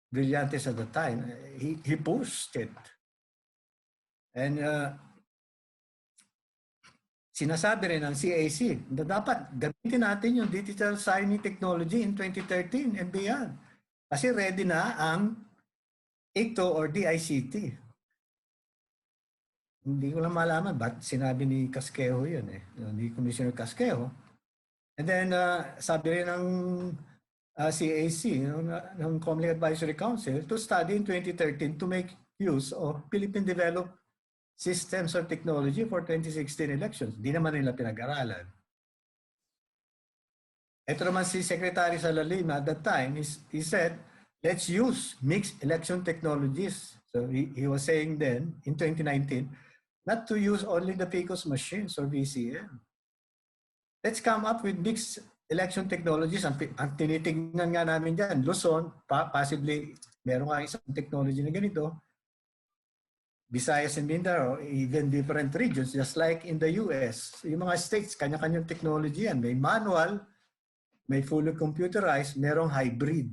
[SPEAKER 4] Brillantes at the time. He pushed it. And sinasabi rin ng CAC na dapat gamitin natin yung digital signing technology in 2013 and beyond. Kasi ready na ang ICTO or DICT. Hindi ko lang malaman ba't sinabi ni Casquejo yun ni Commissioner Casquejo. And then sabi rin ng CAC, ng COMELEC Advisory Council, to study in 2013 to make use of Philippine-developed systems or technology for 2016 elections. Di naman nila pinag-aralan. Ito naman si Secretary Salalim at that time, he said, let's use mixed election technologies. So he was saying then, in 2019, not to use only the PCOS machines or VCM. Let's come up with mixed election technologies. Ang tinitingnan nga namin dyan, Luzon, possibly meron nga isang technology na ganito. Visayas and Mindanao, even different regions, just like in the US. Yung mga states, kanya-kanyang technology yan. May manual, may fully computerized, merong hybrid.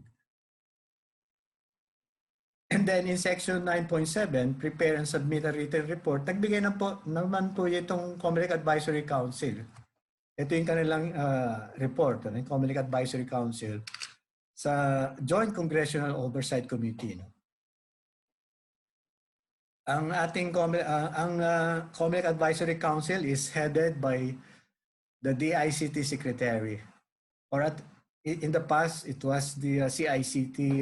[SPEAKER 4] And then in section 9.7, prepare and submit a written report, nagbigay naman po itong COMELEC Advisory Council. Ito yung kanilang report ng COMELEC Advisory Council sa Joint Congressional Oversight Committee. Ang ating COMELEC Advisory Council is headed by the DICT Secretary. Or in the past, it was the CICT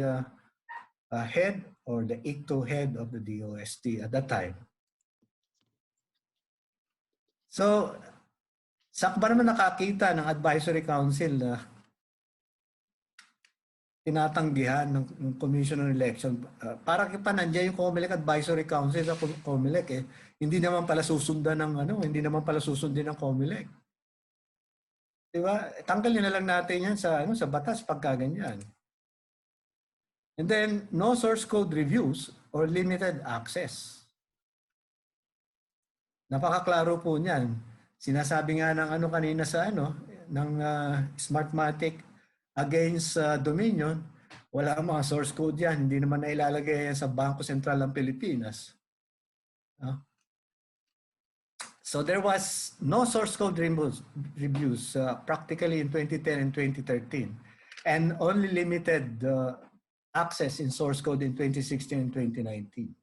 [SPEAKER 4] head or the ICTO head of the DOST at that time. So, saan ba naman nakakita ng Advisory Council na tinatanggihan ng Commission on Election? Para pa nandiyan yung COMELEC Advisory Council sa COMELEC hindi naman pala susundan ng hindi naman pala susundin ng COMELEC. Diba? Tanggalin na lang natin yan sa batas pagka ganyan. And then no source code reviews or limited access. Napakaklaro po niyan. Sinasabi nga ng kanina sa ng Smartmatic against Dominion, wala ang mga source code yan. Hindi naman nailalagay yan sa Bangko Sentral ng Pilipinas. So there was no source code reviews practically in 2010 and 2013 and only limited access in source code in 2016 and 2019.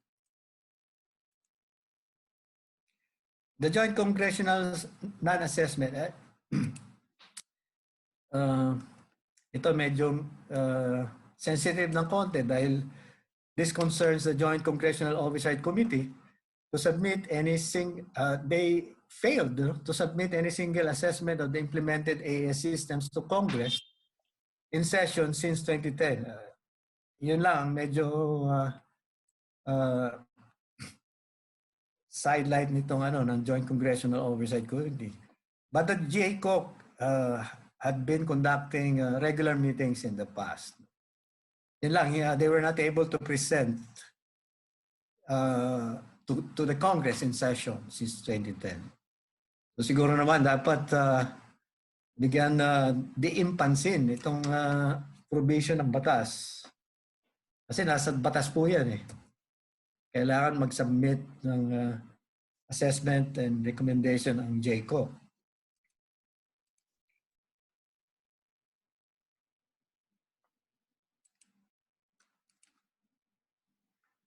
[SPEAKER 4] The Joint Congressional Non-Assessment, ito medyo sensitive ng konti dahil This concerns the Joint Congressional Oversight Committee to submit they failed to submit any single assessment of the implemented AES systems to Congress in session since 2010. Yun lang, medyo sidelight nitong ng Joint Congressional Oversight Committee. But the JCOC had been conducting regular meetings in the past. Yun lang, they were not able to present to the Congress in session since 2010. So siguro naman dapat bigyan diimpansin itong provision ng batas. Kasi nasa batas po yan eh. Kailangan mag-submit ng assessment and recommendation ang JCO.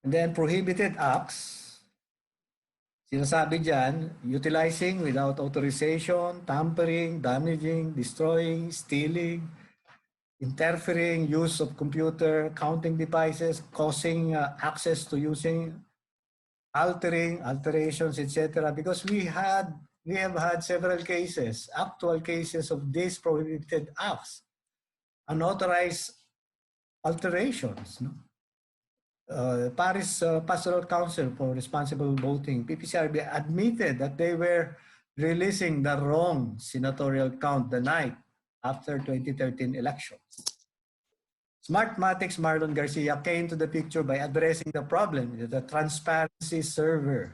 [SPEAKER 4] And then prohibited acts, sinasabi dyan, utilizing without authorization, tampering, damaging, destroying, stealing, interfering, use of computer, counting devices, causing access to using, altering, alterations, etc. Because we have had several cases, actual cases of these prohibited acts, unauthorized alterations. No? Paris Pastoral Council for Responsible Voting, PPCRB, admitted that they were releasing the wrong senatorial count the night after 2013 elections. Smartmatic's Marlon Garcia came to the picture by addressing the problem with the transparency server.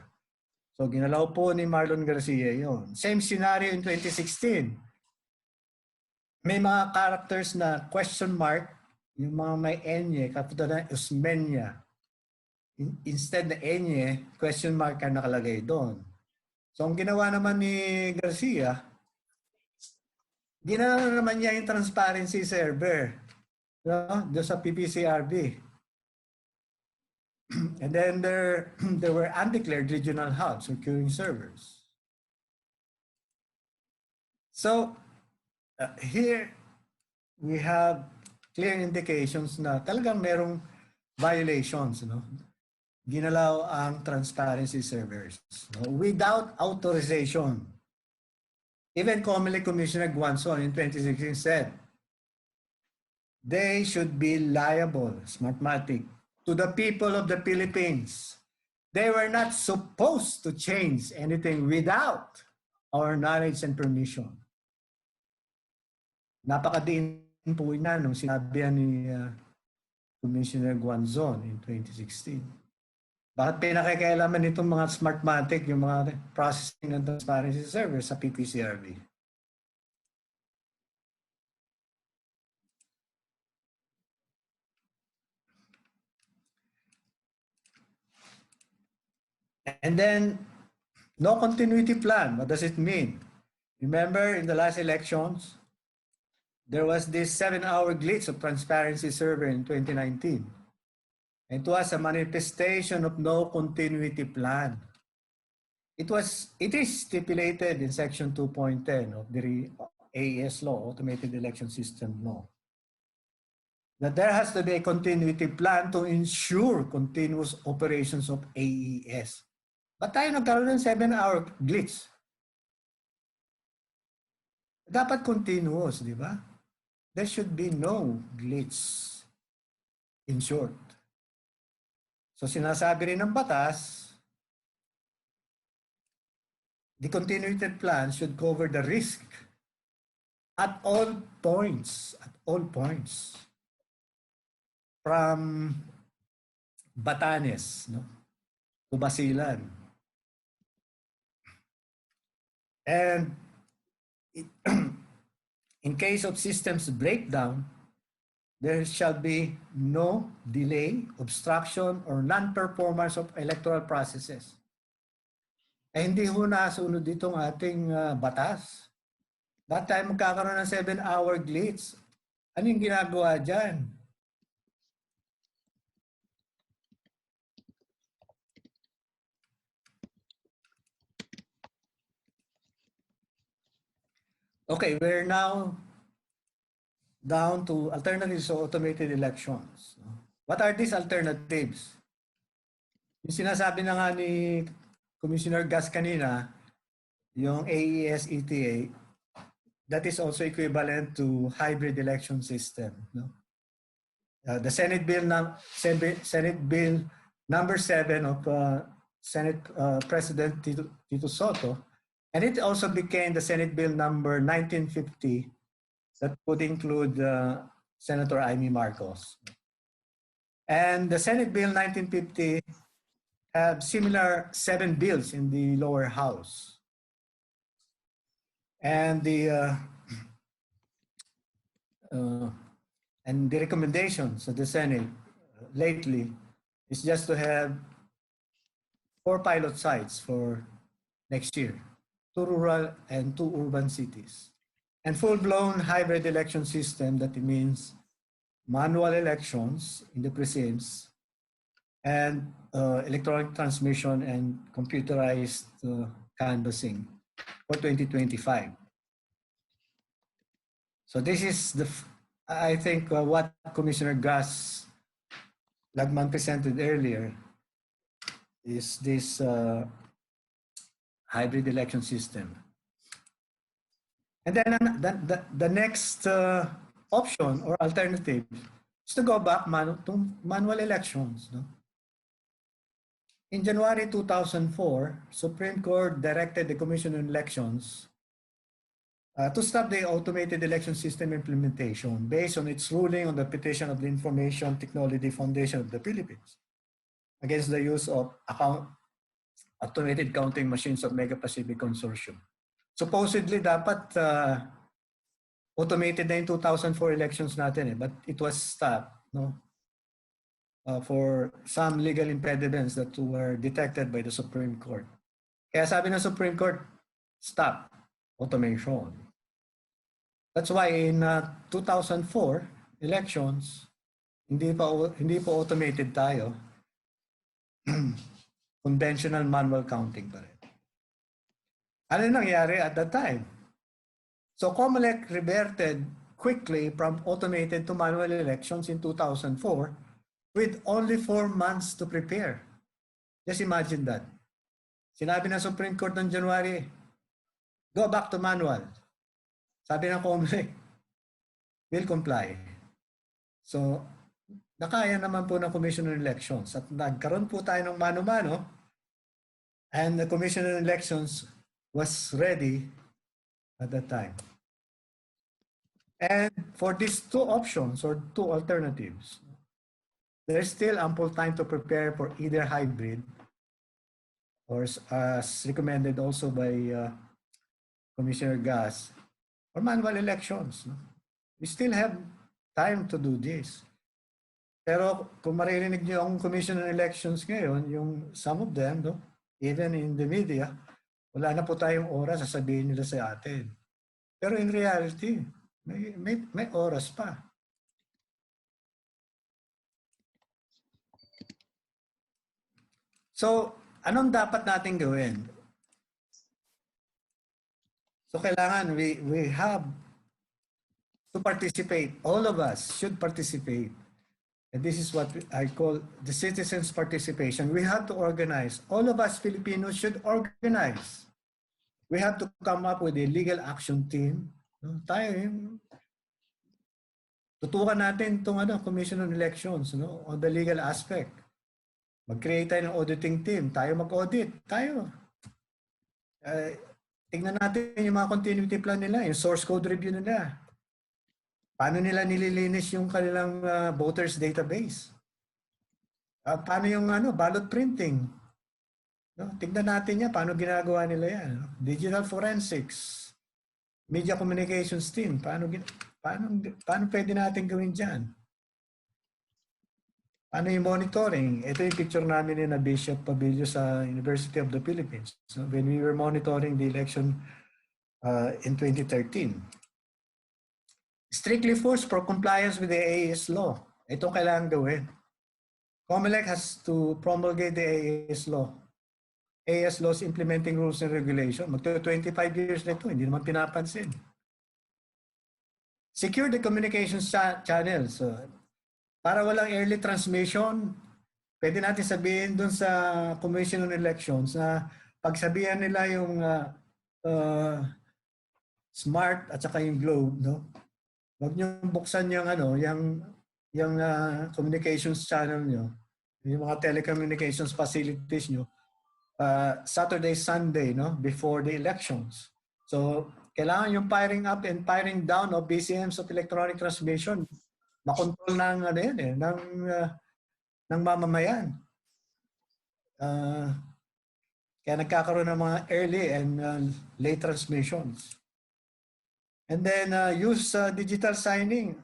[SPEAKER 4] So ginalaw po ni Marlon Garcia yon. Same scenario in 2016. May mga characters na question mark, yung mga may enye, katulad na Usmeña. Instead na enye, question mark ang nakalagay doon. So ang ginawa naman ni Garcia, ginawa naman niya yung transparency server, no? Doon sa PPCRB. And then there were undeclared regional hubs or queuing servers. So here we have clear indications na talagang merong violations, no? Ginalaw ang transparency servers, no? Without authorization. Even Comelec Commissioner Guanzon in 2016 said they should be liable, Smartmatic, to the people of the Philippines. They were not supposed to change anything without our knowledge and permission. Napakadiin po na nung sinabi ni Commissioner Guanzon in 2016. Bakit pinakikailaman nitong mga Smartmatic, yung mga processing ng transparency servers sa PPCRB? And then, no continuity plan. What does it mean? Remember in the last elections, there was this 7-hour glitch of transparency server in 2019. It was a manifestation of no continuity plan. It is stipulated in Section 2.10 of the AES law, Automated Election System law, that there has to be a continuity plan to ensure continuous operations of AES. Ba't tayo nagkaroon ng 7-hour glitch? Dapat continuous, di ba? There should be no glitch, in short. So sinasabi rin ng batas, the continuity plan should cover the risk at all points, from Batanes, no, to Basilan. And in case of systems breakdown, there shall be no delay, obstruction, or non-performance of electoral processes. Eh hindi ho nasunod ditong ating batas. That time magkakaroon ng 7-hour glitch. Ano yung ginagawa dyan? Okay, we're now down to alternatives to automated elections. What are these alternatives? Yung sinasabi na nga ni Commissioner Gas kanina, yung AES ETA, that is also equivalent to hybrid election system. No? The Senate Bill number 7 of Senate President Tito Soto, and it also became the Senate Bill number 1950 that would include Senator Amy Marcos. And the Senate Bill 1950 have similar 7 bills in the lower house. And the recommendations of the Senate lately is just to have 4 pilot sites for next year, 2 rural and 2 urban cities. And full-blown hybrid election system, that means manual elections in the precincts and electronic transmission and computerized canvassing for 2025. So this is I think what Commissioner Gas Lagman presented earlier is this hybrid election system. And then the next option or alternative is to go back to manual elections. No? In January 2004, Supreme Court directed the Commission on Elections to stop the automated election system implementation based on its ruling on the petition of the Information Technology Foundation of the Philippines against the use of automated counting machines of Mega Pacific Consortium. Supposedly, dapat automated na in 2004 elections natin but it was stopped no? For some legal impediments that were detected by the Supreme Court. Kaya sabi ng Supreme Court, stop automation. That's why in 2004 elections, hindi pa automated tayo. Conventional manual counting pa rin. Ano nangyari at that time? So COMELEC reverted quickly from automated to manual elections in 2004 with only 4 months to prepare. Just imagine that. Sinabi ng Supreme Court ng January, go back to manual. Sabi ng COMELEC, will comply. So, nakaya naman po ng Commission on Elections at nagkaroon po tayo ng mano-mano and the Commission on Elections was ready at that time. And for these 2 options or 2 alternatives, there's still ample time to prepare for either hybrid or as recommended also by Commissioner Gas or manual elections. No? We still have time to do this. Pero kung maririnig niyo ang Commission on Elections ngayon, yung some of them, no, even in the media, wala na po tayong oras sasabihin nila sa atin. Pero in reality, may oras pa. So, anong dapat natin gawin? So, kailangan we have to participate. All of us should participate. And this is what I call the citizens' participation. We have to organize. All of us Filipinos should organize. We have to come up with a legal action team. No? Tayo yung tutukan natin itong Commission on Elections no? On the legal aspect. Mag-create tayo ng auditing team. Tayo mag-audit. Tayo. Tingnan natin yung mga continuity plan nila, yung source code review nila. Paano nila nililinis yung kanilang voters database? Paano yung ballot printing? No? Tignan natin yan, paano ginagawa nila yan? No? Digital forensics, media communications team, paano pwede natin gawin dyan? Paano yung monitoring? Ito yung picture namin ni Bishop Pabilio sa University of the Philippines. So when we were monitoring the election in 2013. Strictly forced for compliance with the AES law. Ito kailangan gawin. COMELEC has to promulgate the AES law. AES laws implementing rules and regulation. Magto-25 years na ito, hindi naman pinapansin. Secure the communications channels. para walang early transmission, pwede natin sabihin dun sa Commission on Elections na pagsabihan nila yung Smart at saka yung Globe, no? Huwag niyo buksan yung communications channel niyo, yung mga telecommunications facilities niyo Saturday, Sunday, no, before the elections. So, kailangan yung firing up and firing down of BCMs of electronic transmission makontrol ng ng mamamayan. Kaya nagkakaroon ng mga early and late transmissions. And then use digital signing.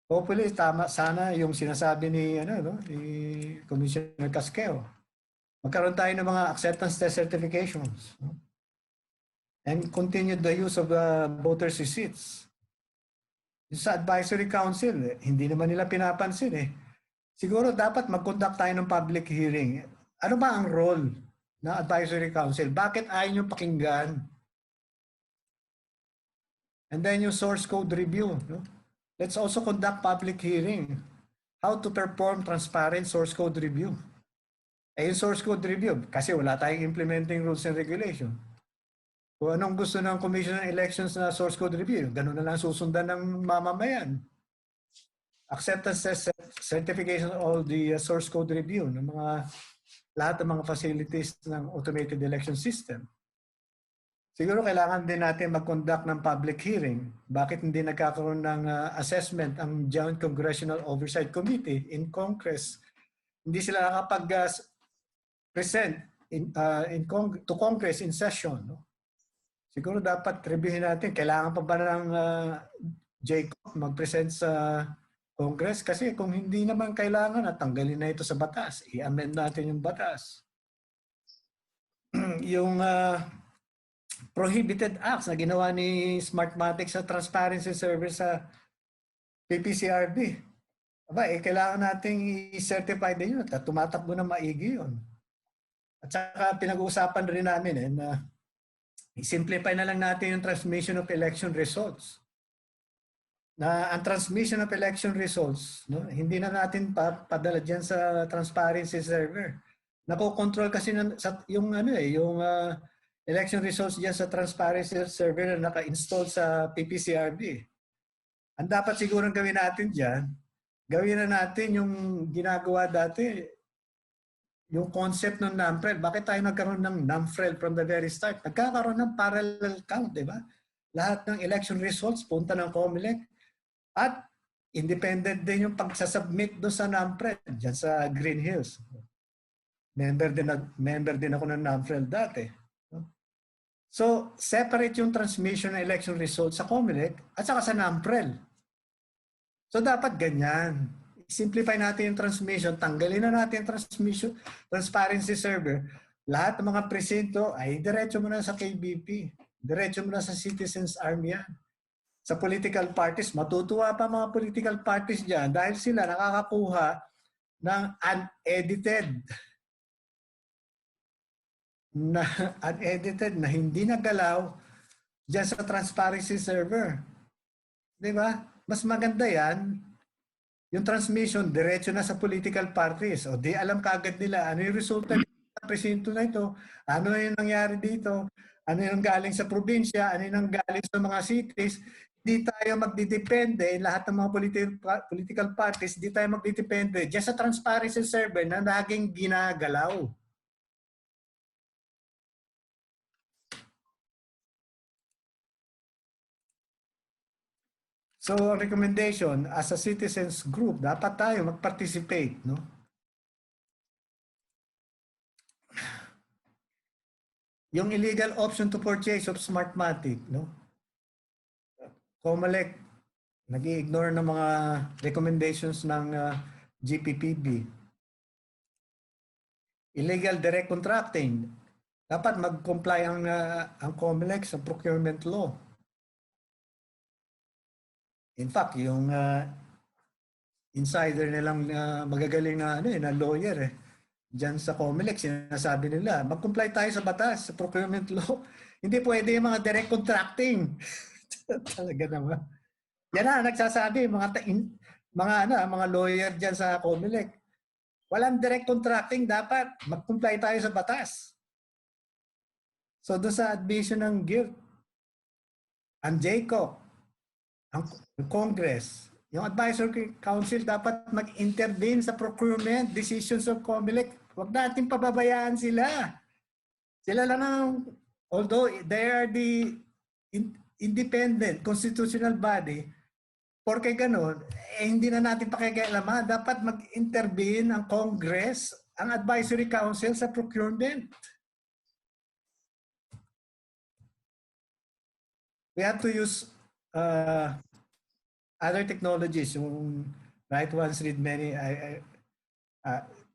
[SPEAKER 4] Hopefully tama sana yung sinasabi ni ni Commissioner Casqueo. Magkaroon tayo ng mga acceptance test certifications. No? And continue the use of voter receipts. Sa advisory council, hindi naman nila pinapansin eh. Siguro dapat mag-conduct tayo ng public hearing. Ano ba ang role ng advisory council? Bakit ayaw nyo pakinggan? And then yung source code review. No? Let's also conduct public hearing. How to perform transparent source code review. Yung source code review, kasi wala tayong implementing rules and regulation. Kung anong gusto ng Commission on Elections na source code review, ganun na lang susundan ng mamamayan. Acceptance certification of all the source code review ng lahat ng mga facilities ng automated election system. Siguro kailangan din natin mag-conduct ng public hearing. Bakit hindi nagkakaroon ng assessment ang Joint Congressional Oversight Committee in Congress? Hindi sila nakapag-present to Congress in session. No? Siguro dapat reviewin natin. Kailangan pa ba ng JCOP mag-present sa Congress? Kasi kung hindi naman kailangan at tanggalin na ito sa batas, i-amend natin yung batas. Yung prohibited acts na ginawa ni Smartmatic sa transparency service sa PPCRB. Kailangan nating i-certify din yun at tumatakbo na maigi yun. At saka pinag-uusapan rin namin na i-simplify na lang natin yung transmission of election results. Na ang transmission of election results, no, hindi na natin padala dyan sa transparency server. Nakokontrol kasi yung election results dyan sa transparency server na naka-install sa PPCRB. Ang dapat sigurong gawin natin dyan, gawin na natin yung ginagawa dati, yung concept ng NAMFREL. Bakit tayo nagkaroon ng NAMFREL from the very start? Nagkakaroon ng parallel count, di ba? Lahat ng election results punta ng COMELEC at independent din yung pagsasubmit doon sa NAMFREL, dyan sa Green Hills. Member din ako ng NAMFREL dati. So, separate yung transmission ng election results sa COMELEC at saka sa NAMFREL. So, dapat ganyan. Simplify natin yung transmission, tanggalin na natin yung transparency server. Lahat ng mga presinto ay diretso mo na sa KBP. Diretso mo na sa Citizens Army yan. Sa political parties, matutuwa pa mga political parties dyan dahil sila nakakakuha ng unedited na hindi nagalaw dyan sa transparency server. Di ba? Mas maganda yan. Yung transmission, diretso na sa political parties. O di alam kaagad nila ano yung resulta ng presinto na ito, ano yung nangyari dito, ano yung galing sa probinsya, ano yung galing sa mga cities. Di tayo magdidepende, lahat ng mga political parties, di tayo magdidepende diyan sa transparency server na laging ginagalaw. So, recommendation, as a citizens group, dapat tayo mag-participate, no? Yung illegal option to purchase of Smartmatic, no? COMELEC, nag-i-ignore ng mga recommendations ng GPPB. Illegal direct contracting, dapat mag-comply ang COMELEC sa procurement law. In fact, yung insider nilang magagaling na lawyer diyan sa COMELEC, sinasabi nila, mag-comply tayo sa batas, sa procurement law. Hindi pwede yung mga direct contracting. Talaga naman. Yan na, nagsasabi, mga lawyer diyan sa COMELEC. Walang direct contracting, dapat mag-comply tayo sa batas. So doon sa admission ng guilt, ang JCO, ang Congress, yung Advisory Council dapat mag-intervene sa procurement decisions of COMELEC. Huwag natin pababayaan sila. Sila lang ang, although they are the independent constitutional body, porque ganun, hindi na natin pakikialaman. Dapat mag-intervene ang Congress, ang Advisory Council sa procurement. We have to use other technologies. Yung write once, read many.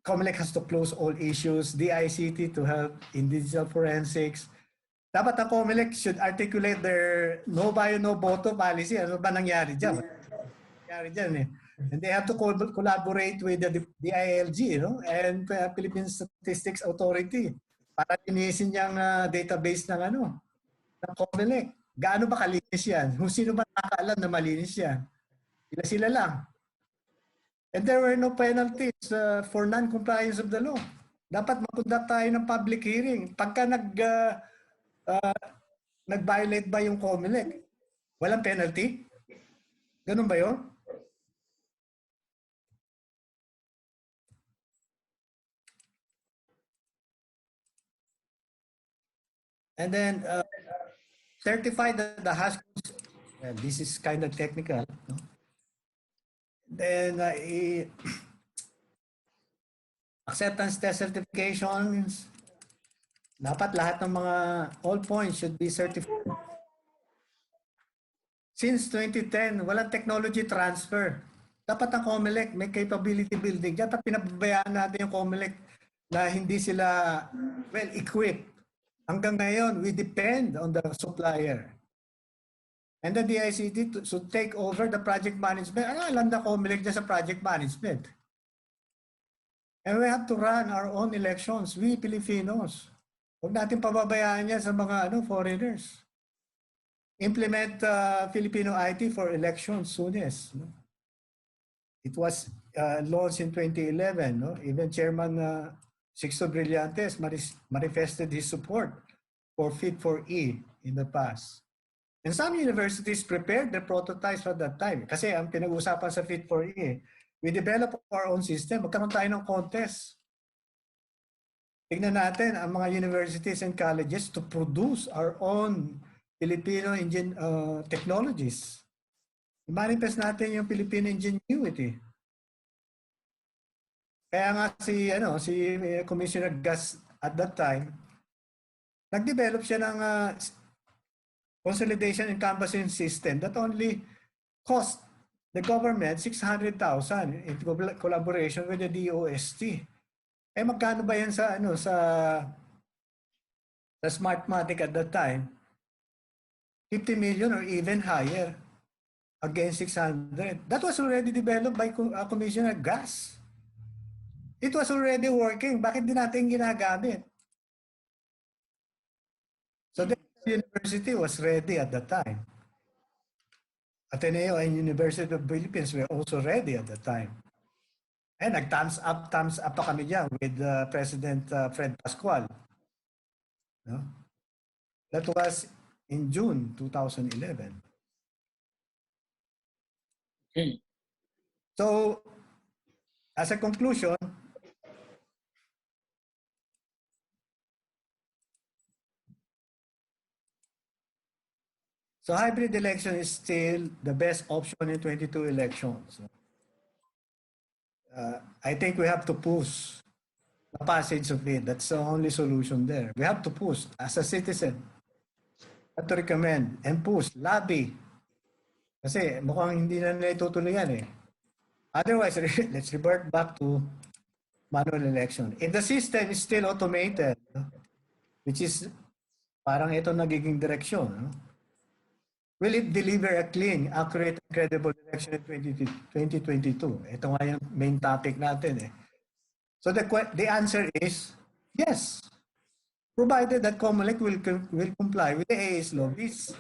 [SPEAKER 4] COMELEC has to close all issues. DICT to help in digital forensics. Dapat ang COMELEC should articulate their no bio, no voto policy. Ano ba nangyari dyan? Nangyari dyan eh. And they have to collaborate with the DILG, and Philippine Statistics Authority para linisin yung database ng COMELEC. Gaano ba kalinis yan? Kung sino ba nakakaalam na malinis yan? Sila lang. And there were no penalties for non-compliance of the law. Dapat mag-conduct tayo ng public hearing. Pagka nag-violate ba yung COMELEC, walang penalty? Ganun ba yun? And then, certify that the hash codes, this is kind of technical. No? Then, acceptance test certifications, dapat lahat ng mga all points should be certified. Since 2010, walang technology transfer. Dapat ang COMELEC may capability building. Dapat pinababayaan natin yung COMELEC na hindi sila well-equipped. Hanggang ngayon, we depend on the supplier. And the DICT should take over the project management. Alam na COMELEC dyan sa project management. And we have to run our own elections. We Filipinos. Huwag natin pababayaan yan sa mga foreigners. Implement Filipino IT for elections soonest. No? It was launched in 2011. No? Even Chairman Sixto Brillantes manifested his support for Fit4E in the past. And some universities prepared their prototypes at that time. Kasi ang pinag-usapan sa Fit4E, we develop our own system. Magkaroon tayo ng contest. Tignan natin ang mga universities and colleges to produce our own Filipino technologies. I-manifest natin yung Filipino ingenuity. Kaya nga si Commissioner Gas at that time, nag-develop siya ng consolidation and canvassing system that only cost the government 600,000 in collaboration with the DOST. Magkano ba yan sa Smartmatic at that time? 50 million or even higher against 600. That was already developed by Commissioner Gas. It was already working. Bakit di natin ginagamit? So the university was ready at that time. Ateneo and University of the Philippines were also ready at that time. And nag-thumbs up pa kami dyan with President Fred Pascual. No? That was in June 2011.
[SPEAKER 1] Okay.
[SPEAKER 4] So, as a conclusion, so hybrid election is still the best option in 22 elections. I think we have to push the passage of it. That's the only solution there. We have to push as a citizen. We have to recommend and push, lobby. Kasi mukhang hindi na nila itutuloy yan eh. Otherwise, let's revert back to manual election. If the system is still automated, which is parang ito nagiging direksyon, no? Will it deliver a clean, accurate, and credible election in 2022? Ito nga yung main topic natin eh. So the answer is yes, provided that COMELEC will comply with the AA's law, this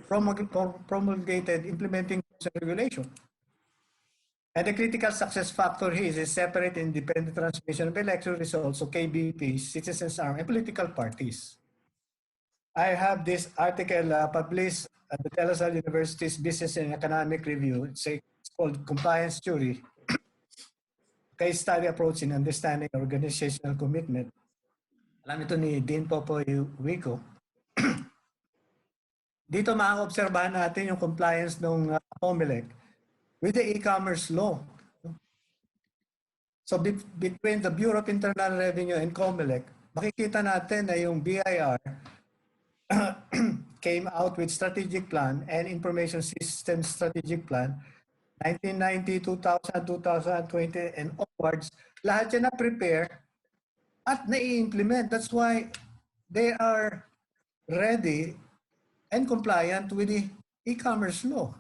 [SPEAKER 4] promulgated implementing rules and regulation. And the critical success factor here is a separate independent transmission of election results, so KBPs, citizens' arm, and political parties. I have this article published at the De La Salle University's Business and Economic Review. It's called Compliance Theory, Case Study Approach in Understanding Organizational Commitment. Alam ito ni Dean Popoy Wico. Dito maaobserbahan natin yung compliance ng COMELEC with the e-commerce law. So between the Bureau of Internal Revenue and COMELEC, makikita natin na yung BIR came out with strategic plan and information system strategic plan 1990, 2000, 2020 and onwards. Lahat yan na-prepare at na-i-implement. That's why they are ready and compliant with the e-commerce law.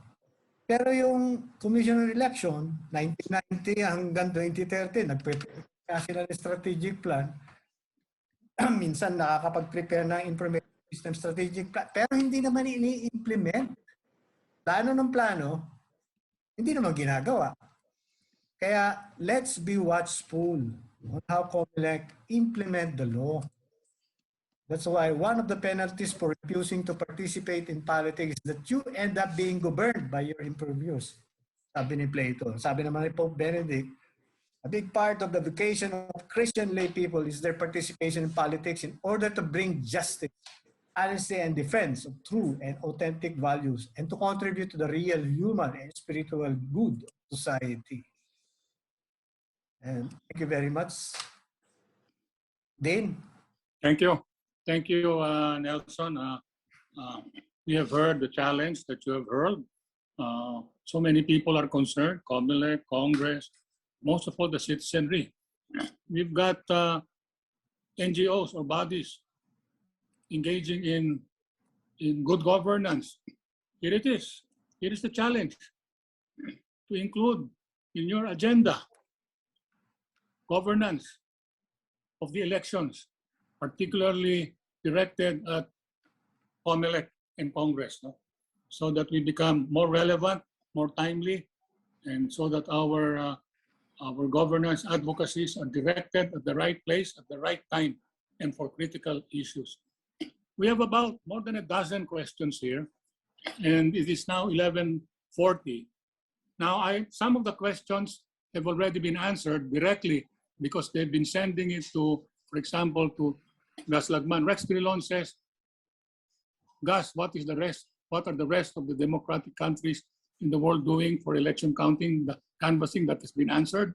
[SPEAKER 4] Pero yung Commissioner Election, 1990 hanggang 2030, nag-prepare sila ng strategic plan. Minsan nakakapag-prepare ng information system strategic plan, pero hindi naman ini-implement. Plano ng plano, hindi naman ginagawa. Kaya let's be watchful on how COMELEC implement the law. That's why one of the penalties for refusing to participate in politics is that you end up being governed by your impervious. Sabi ni Plato. Sabi naman ni Pope Benedict, a big part of the vocation of Christian lay people is their participation in politics in order to bring justice, honesty, and defense of true and authentic values and to contribute to the real human and spiritual good of society. And thank you very much. Dean?
[SPEAKER 1] Thank you. Thank you, Nelson. We have heard the challenge that you have heard. So many people are concerned, COMELEC, Congress, most of all the citizenry. We've got NGOs or bodies engaging in good governance. Here it is. Here is the challenge to include in your agenda governance of the elections, particularly directed at COMELEC and Congress, no? So that we become more relevant, more timely, and so that our governance advocacies are directed at the right place at the right time and for critical issues. We have about more than a dozen questions here, and it is now 11:40. Now, some of the questions have already been answered directly because they've been sending it to, for example, to Gus Lagman. Rex Trilon says, Gus, what are the rest of the democratic countries in the world doing for election counting, the canvassing? That has been answered.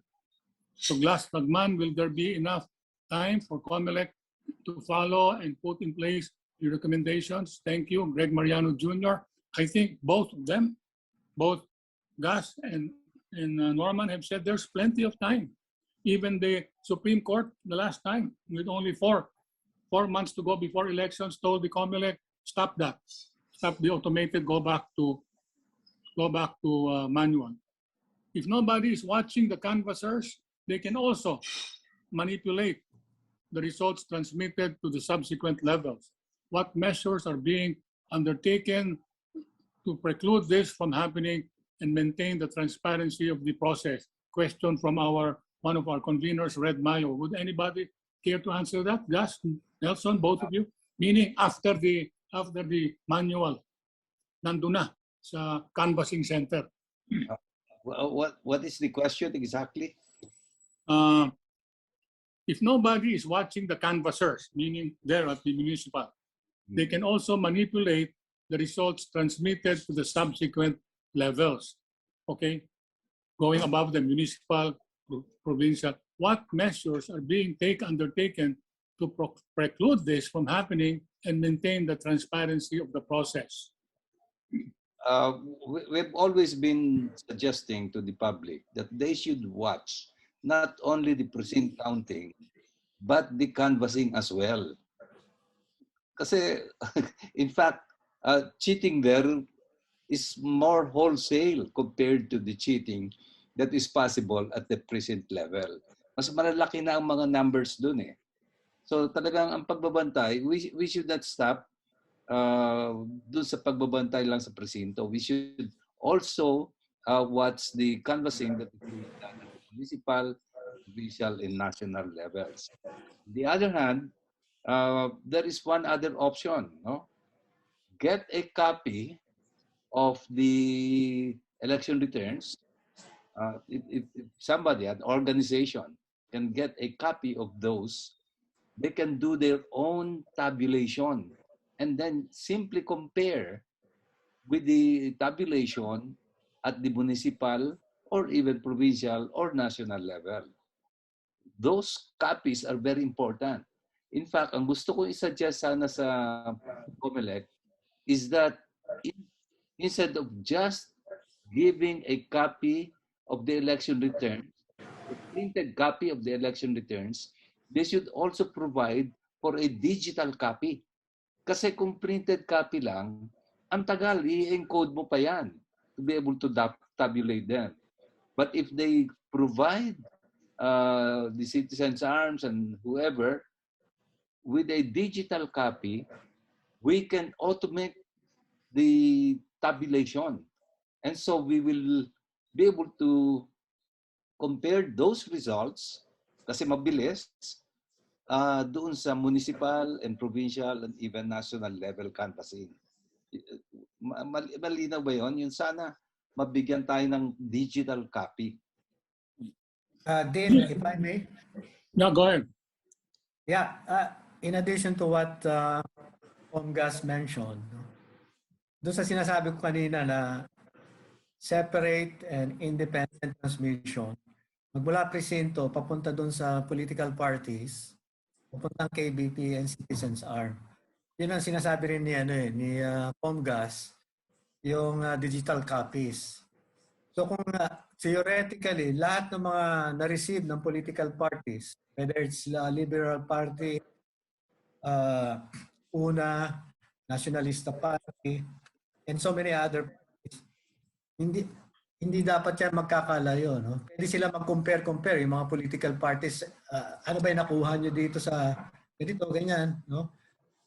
[SPEAKER 1] So Gus Lagman, will there be enough time for COMELEC to follow and put in place the recommendations? Thank you. Greg Mariano Jr. I think both of them, both Gus and Norman have said there's plenty of time. Even the Supreme Court, the last time, with only four months to go before elections, told the COMELEC, stop that. Stop the automated, go back to manual. If nobody is watching the canvassers, they can also manipulate the results transmitted to the subsequent levels. What measures are being undertaken to preclude this from happening and maintain the transparency of the process? Question from one of our conveners, Red Mayo. Would anybody care to answer that? Gus, Nelson, both of you? Meaning after the manual, nandun na sa canvassing center.
[SPEAKER 3] What is the question exactly?
[SPEAKER 1] If nobody is watching the canvassers, meaning there at the municipal, they can also manipulate the results transmitted to the subsequent levels. Okay, going above the municipal, provincial. What measures are being undertaken to preclude this from happening and maintain the transparency of the process?
[SPEAKER 3] We've always been suggesting to the public that they should watch not only the precinct counting, but the canvassing as well. Kasi, in fact, cheating there is more wholesale compared to the cheating that is possible at the precinct level. Mas malalaki na ang mga numbers dun eh. So talagang ang pagbabantay, we should not stop dun sa pagbabantay lang sa presinto. We should also what's the canvassing that is being done at the municipal, provincial, and national levels. On the other hand, there is one other option. No? Get a copy of the election returns. If somebody, an organization, can get a copy of those, they can do their own tabulation and then simply compare with the tabulation at the municipal or even provincial or national level. Those copies are very important. In fact, ang gusto ko i-suggest sana sa COMELEC is that instead of just giving a copy of the election returns, a printed copy of the election returns, they should also provide for a digital copy. Kasi kung printed copy lang, ang tagal, i-encode mo pa yan to be able to tabulate them. But if they provide the citizens' arms and whoever with a digital copy, we can automate the tabulation. And so we will be able to compare those results kasi mabilis doon sa municipal and provincial and even national level canvassing. Malinaw ba yun? Yun sana mabigyan tayo ng digital copy.
[SPEAKER 4] Dean, if I may.
[SPEAKER 1] No, go ahead.
[SPEAKER 4] Yeah, in addition to what Gas mentioned, doon sa sinasabi ko kanina na separate and independent transmission, magmula presinto, papunta doon sa political parties, papuntang KBP and Citizens Arm. Yun ang sinasabi rin ni Gas, yung digital copies. So kung theoretically, lahat ng mga na-receive ng political parties, whether it's Liberal Party, UNA, Nationalista Party, and so many other parties, hindi dapat yan magkakalayo. No? Pwede sila mag-compare yung mga political parties. Ano ba yung nakuha nyo dito sa ganito, ganyan. No?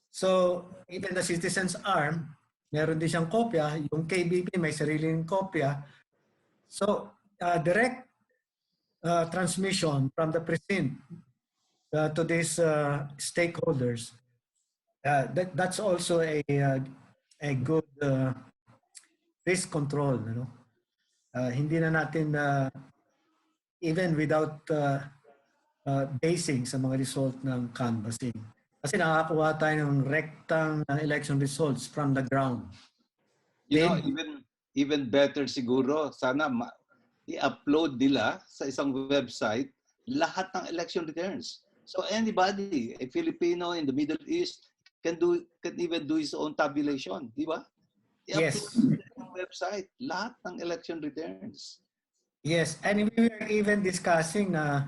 [SPEAKER 4] So, even the Citizens Arm, meron din siyang kopya. Yung KBP may sariling kopya. So, direct transmission from the precinct to these stakeholders, that's also a good risk control. You know? Hindi na natin, even without basing sa mga result ng canvassing. Kasi nakakakuha tayo ng rectang election results from the ground.
[SPEAKER 3] You know, even better siguro, sana i-upload nila sa isang website lahat ng election returns. So anybody, a Filipino in the Middle East, can even do his own tabulation, di ba?
[SPEAKER 4] Yes.
[SPEAKER 3] I-upload ng website lahat ng election returns.
[SPEAKER 4] Yes, and we were even discussing na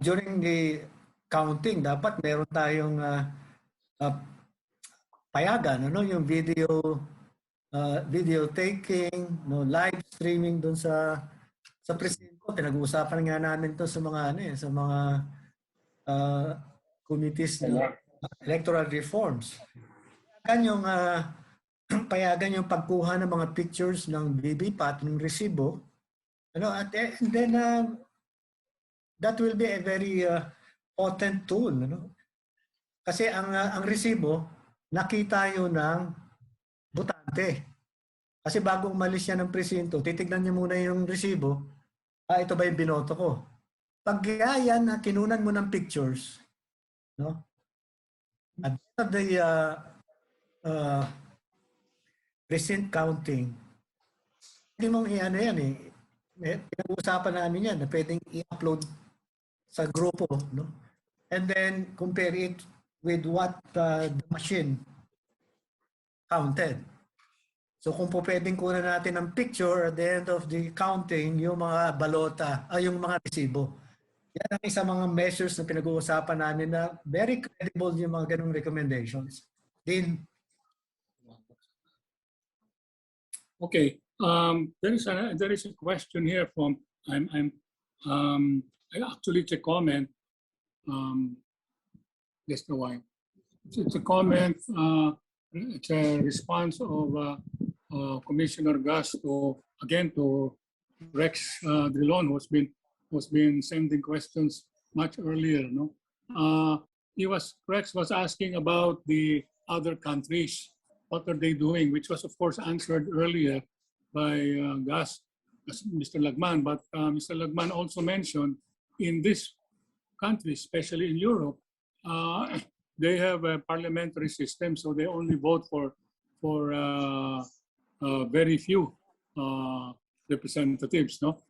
[SPEAKER 4] during the counting, dapat meron tayong payagan, ano, yung video taking, no, live streaming doon sa presinto. Pinag-uusapan nga namin to sa mga sa mga committees na electoral reforms. Payagan yung pagkuha ng mga pictures ng BBPAT, ng resibo, ano, and then that will be a very potent tool, ano? Kasi ang resibo nakita yun ng botante. Kasi bago umalis siya ng presinto, titignan niya muna yung resibo. Ito ba yung binoto ko? Pag yan na kinunan mo ng pictures, no? At the end of the precinct counting, hindi mong yan eh. Pinag-uusapan namin yan na pwedeng i-upload sa grupo, no? And then compare it with what the machine counted. So kung po pwedeng kunan natin ng picture at the end of the counting, yung mga balota, yung mga resibo. Yan ang isang mga measures na pinag-uusapan namin na very credible yung mga ganung recommendations. Din.
[SPEAKER 1] Okay. There is a question here from actually it's a comment. Just a while. It's a comment. It's a response of Commissioner Gas to Rex Drilon, who's been sending questions much earlier. No, Rex was asking about the other countries. What are they doing? Which was of course answered earlier by Gus, Mr. Lagman. But Mr. Lagman also mentioned in this country, especially in Europe, they have a parliamentary system, so they only vote for very few representatives. No,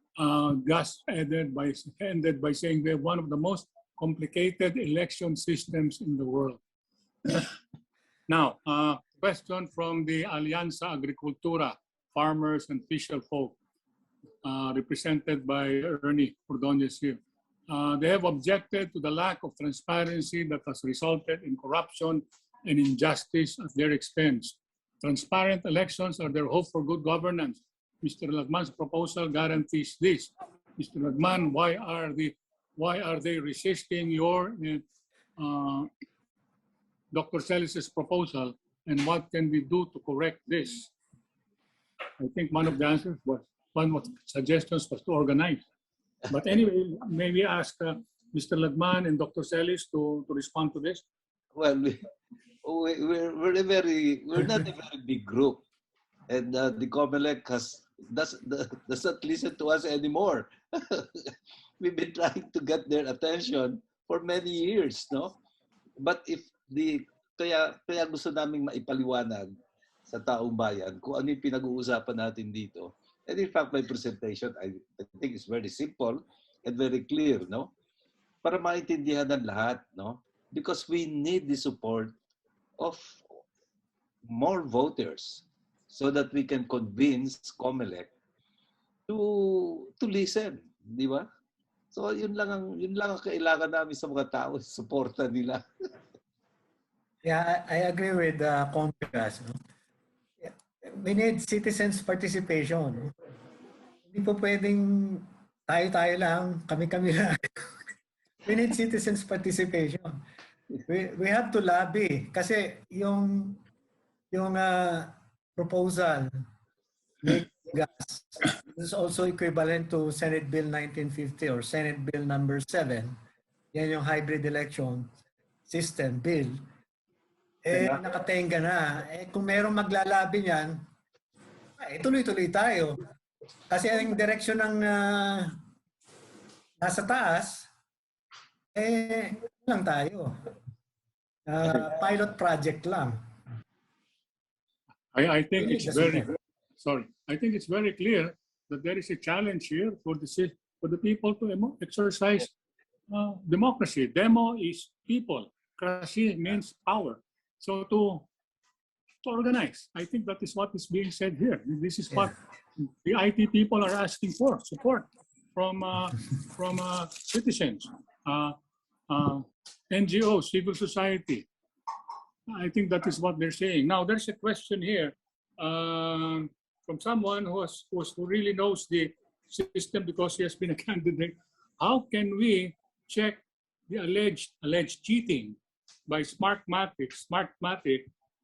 [SPEAKER 1] Gus ended by saying we have one of the most complicated election systems in the world. Now, question from the Alianza Agricultura, farmers and fisher folk, represented by Ernie Ordonez here. They have objected to the lack of transparency that has resulted in corruption and injustice at their expense. Transparent elections are their hope for good governance. Mr. Lagman's proposal guarantees this. Mr. Lagman, why are they resisting your Dr. Celis's proposal, and what can we do to correct this? I think one of the answers was, one of the suggestions was to organize. But anyway, maybe ask Mr. Lagman and Dr. Celis to respond to this.
[SPEAKER 3] Well, we're not a very big group, and the COMELEC does not listen to us anymore. We've been trying to get their attention for many years, no? But if kaya gusto naming maipaliwanag sa taong bayan kung ano yung pinag-uusapan natin dito. And in fact, my presentation, I think is very simple and very clear, no? Para maintindihan ng lahat, no? Because we need the support of more voters so that we can convince COMELEC to listen, di ba? So yun lang ang kailangan namin sa mga tao, suporta nila.
[SPEAKER 4] Yeah, I agree with Congress. No? We need citizens' participation. No? Hindi po pwedeng tayo-tayo lang, kami-kami lang. We need citizens' participation. We have to lobby kasi yung proposal ni Gus is also equivalent to Senate Bill 1950 or Senate Bill number 7. Yan yung hybrid election system bill. Nakatenga na. Kung merong maglalabi niyan, tuloy-tuloy tayo. Kasi ang direksyon ng nasa taas, lang tayo. Pilot project lang.
[SPEAKER 1] I think it's very clear that there is a challenge here for the people to exercise democracy. Demo is people. Krasi means power. So to organize, I think that is what is being said here. This is what the IT people are asking for, support from citizens, NGOs, civil society. I think that is what they're saying. Now, there's a question here from someone who really knows the system because he has been a candidate. How can we check the alleged cheating by Smartmatic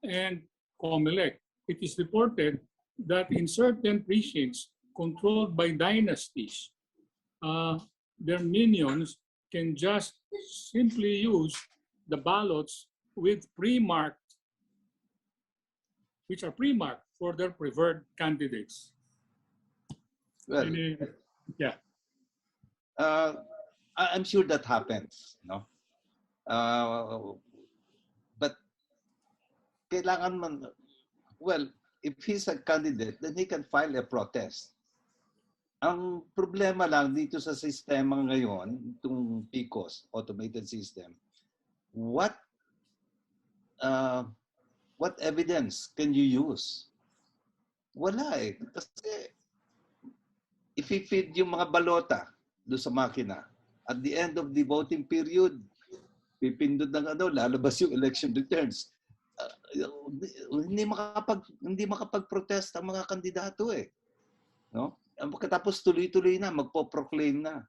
[SPEAKER 1] and COMELEC? It is reported that in certain precincts controlled by dynasties, their minions can just simply use the ballots with which are pre-marked for their preferred candidates.
[SPEAKER 3] Well,
[SPEAKER 1] yeah.
[SPEAKER 3] I'm sure that happens, no? But kailangan man, well, if he's a candidate, then he can file a protest. Ang problema lang dito sa sistema ngayon, itong PCOS, automated system, what evidence can you use? Wala eh. Kasi if you feed yung mga balota doon sa makina, at the end of the voting period, pipindot ng lalabas yung election returns. Hindi makapag-protest ang mga kandidato eh. No? Pagkatapos tuloy-tuloy na, magpo-proclaim na.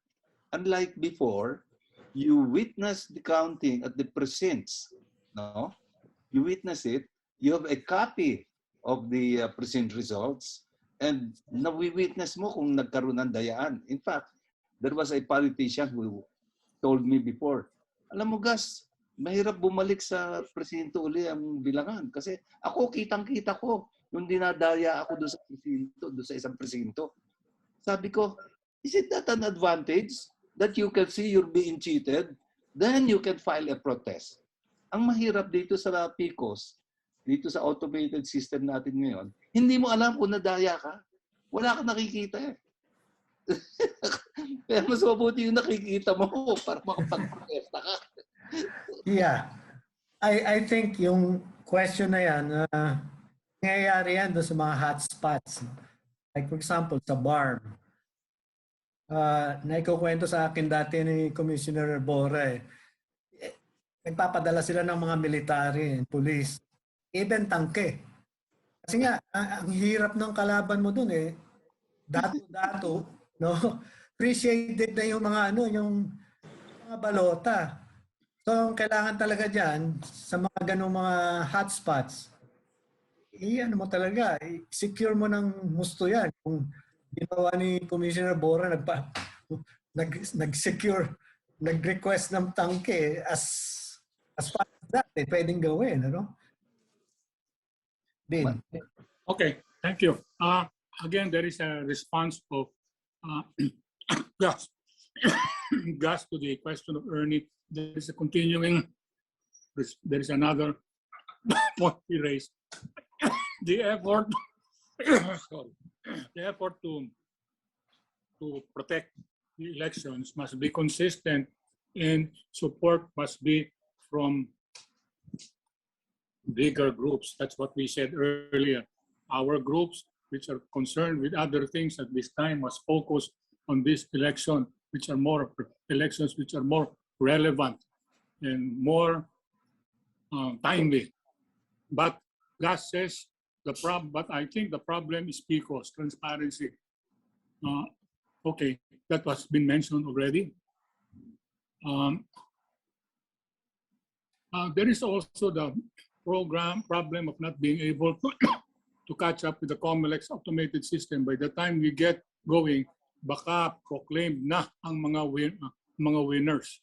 [SPEAKER 3] Unlike before, you witness the counting at the precincts. No? You witness it. You have a copy of the precinct results. And nawi-witness mo kung nagkaroon ng dayaan. In fact, there was a politician who told me before, alam mo Gus, mahirap bumalik sa presinto uli ang bilangan. Kasi ako, kitang-kita ko, nung dinadaya ako doon sa presinto, doon sa isang presinto. Sabi ko, is it that an advantage that you can see you're being cheated? Then you can file a protest. Ang mahirap dito sa PICOS, dito sa automated system natin ngayon, hindi mo alam kung nadaya ka. Wala kang nakikita eh. Kaya mas mabuti yung nakikita mo para makapag-protesta ka.
[SPEAKER 4] Yeah. I think yung question na yan, nangyayari yan doon sa mga hotspots. Like for example, sa BARM. Naikukwento sa akin dati ni Commissioner Bore, nagpapadala sila ng mga military and police, even tangke. Kasi nga, ang hirap ng kalaban mo dun eh. Dato-dato, no? Appreciated na yung mga yung mga balota. So, kailangan talaga dyan, sa mga ganong mga hotspots, ano mo talaga, secure mo ng gusto yan. Kung ginawa ni Commissioner Bora, nag-secure, nag-request ng tangke as far as that, pwedeng gawin, ano? Din.
[SPEAKER 1] Okay, thank you. Again, there is a response of Gus. Gus to the question of Ernie. There is a continuing, there is another point he raised. The effort, sorry, the effort to protect the elections must be consistent and support must be from bigger groups. That's what we said earlier. Our groups, which are concerned with other things at this time, must focus on this election, which are more elections which are more relevant and more timely. But Gus says but I think the problem is PICOS, transparency. Okay, that was been mentioned already. There is also the problem of not being able to catch up with the COMELEC's automated system. By the time we get going, baka proclaimed na ang mga winners.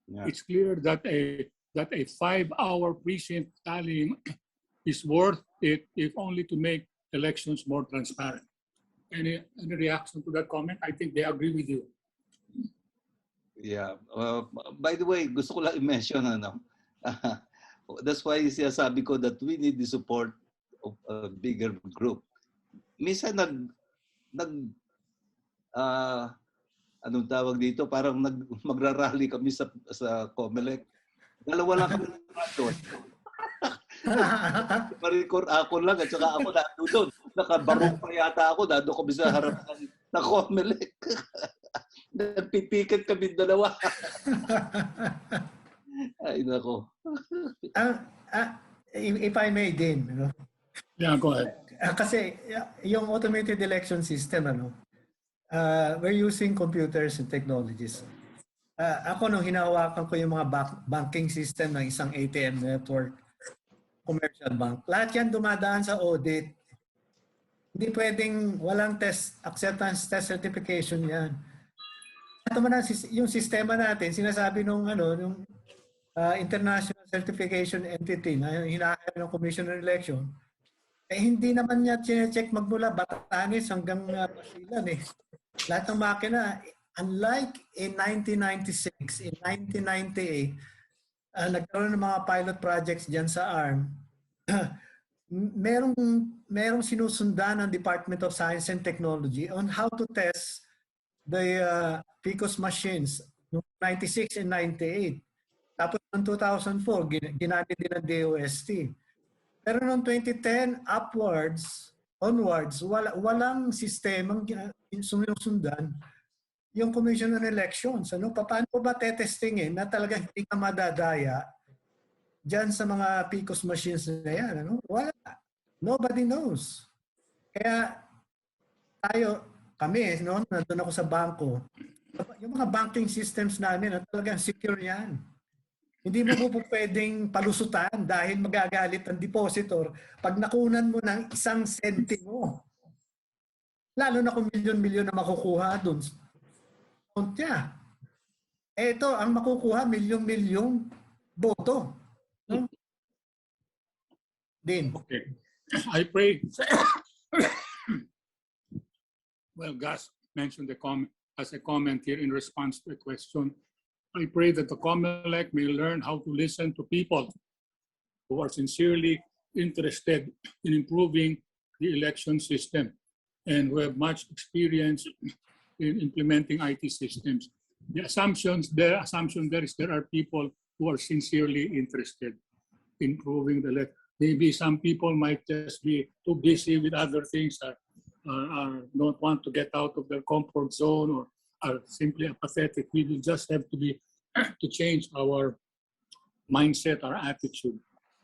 [SPEAKER 1] Yeah. It's clear that a 5-hour precinct tallying is worth it if only to make elections more transparent. Any reaction to that comment? I think they agree with you.
[SPEAKER 3] Yeah. By the way, gusto ko lang i-mention that's why sinasabi ko that we need the support of a bigger group. Minsan anong tawag dito? Parang magrarally kami sa COMELEC. Dalawa lang kami doon. Ma-record ako lang at saka ako doon. Nakabarong pa yata ako. Nandun kami sa harap ng COMELEC. Nagpipikat kami dalawa. Ay, nako.
[SPEAKER 4] If I may din,
[SPEAKER 1] Yeah, go ahead.
[SPEAKER 4] Kasi yung automated election system, we're using computers and technologies. Ako nung hinahawakan ko yung mga banking system ng isang ATM network, commercial bank, lahat yan dumadaan sa audit. Hindi pwedeng walang acceptance test certification yan. Ito man yung sistema natin, sinasabi nung international certification entity na hinahayag ng Commission on Election, hindi naman niya chine-check magmula Batanes hanggang Basilan eh. Lahat ng makina, unlike in 1996, in 1998, nagkaroon ng mga pilot projects dyan sa ARM, merong sinusundan ng Department of Science and Technology on how to test the PICOS machines noong 96 and 98. Tapos noong 2004, ginamit din ng DOST. Pero noong 2010 onwards, walang sistemang sinusundan yung Commission on Elections. Paano ba tetestingin na talagang hindi ka madadaya dyan sa mga PICOS machines na yan? Wala. Nobody knows. Kaya kami, nandun ako sa bangko, yung mga banking systems namin, talagang secure yan. Hindi mo po pwedeng palusutan dahil magagalit ang depositor pag nakunan mo ng 1 sentimo. Lalo na kung milyon-milyon na makukuha doon. Count niya. Ito, ang makukuha, milyong-milyong boto. No? Din.
[SPEAKER 1] Okay. I pray. Well, Gus mentioned the comment as a comment here in response to a question. I pray that the COMELEC may learn how to listen to people who are sincerely interested in improving the election system and who have much experience in implementing IT systems. The assumption there is there are people who are sincerely interested in improving the election. Maybe some people might just be too busy with other things, don't want to get out of their comfort zone, or are simply apathetic. We will just have to change our mindset, our attitude.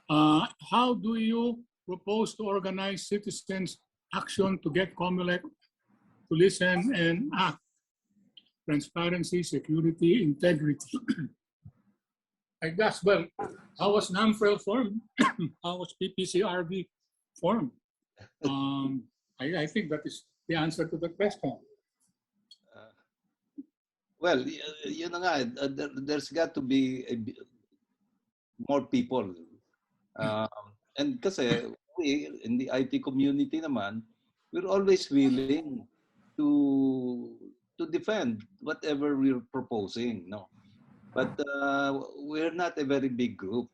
[SPEAKER 1] How do you propose to organize citizens' action to get COMELEC to listen and act? Transparency, security, integrity. I guess, well, how was NAMFREL formed? How was PPCRB formed? I think that is the answer to the question.
[SPEAKER 3] Well, yun na nga, there's got to be more people. And kasi we, in the IT community naman, we're always willing to defend whatever we're proposing, no? But we're not a very big group.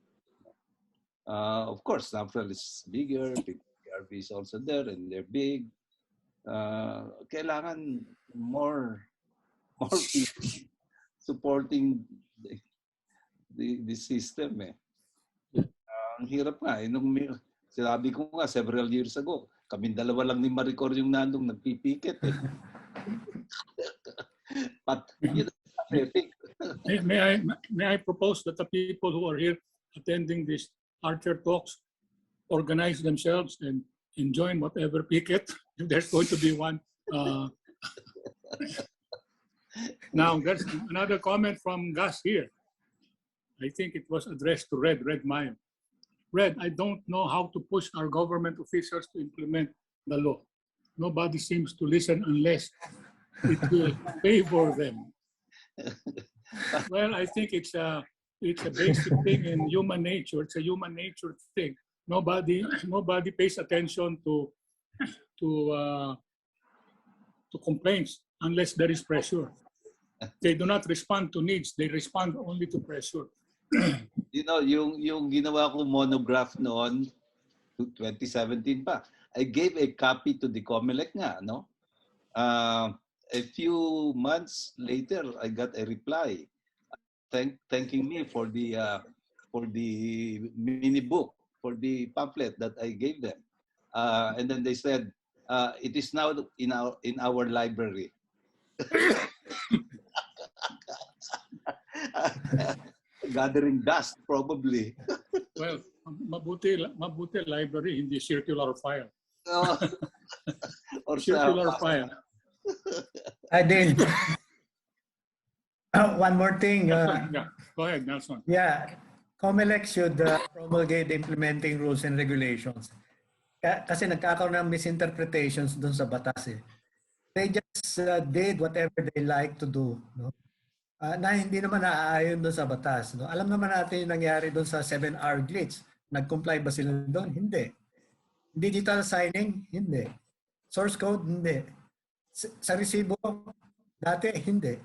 [SPEAKER 3] Of course, NAMFREL is bigger, PPRB is also there, and they're big. Kailangan more people supporting the system. Ang hirap nga. Sinabi ko nga several years ago, kaming dalawa lang ni Maricor yung nandong nagpipikit. But you know,
[SPEAKER 1] may I propose that the people who are here attending these Archer talks organize themselves and join whatever picket, if there's going to be one. Now, there's another comment from Gus here. I think it was addressed to Red Mayo. Red, I don't know how to push our government officials to implement the law. Nobody seems to listen unless it will favor them. Well, I think it's a basic thing in human nature. It's a human nature thing. Nobody pays attention to complaints unless there is pressure. They do not respond to needs. They respond only to pressure.
[SPEAKER 3] You know, yung ginawa ko monograph noon, 2017 pa, I gave a copy to the COMELEC nga, no? A few months later, I got a reply thanking me for the mini book, for the pamphlet that I gave them. And then they said, it is now in our library. Gathering dust, probably.
[SPEAKER 1] Well, mabuti library, hindi circular file.
[SPEAKER 3] Or
[SPEAKER 1] circular file.
[SPEAKER 4] I did. One more thing.
[SPEAKER 1] Yeah. Go ahead, Nelson.
[SPEAKER 4] Yeah, COMELEC should promulgate implementing rules and regulations. Kasi nagkakaroon ng misinterpretations dun sa batas eh. They just did whatever they like to do, no? Na hindi naman naaayon doon sa batas. No? Alam naman natin yung nangyari doon sa 7R glitch. Nag-comply ba sila doon? Hindi. Digital signing? Hindi. Source code? Hindi. Sa resibo? Dati? Hindi.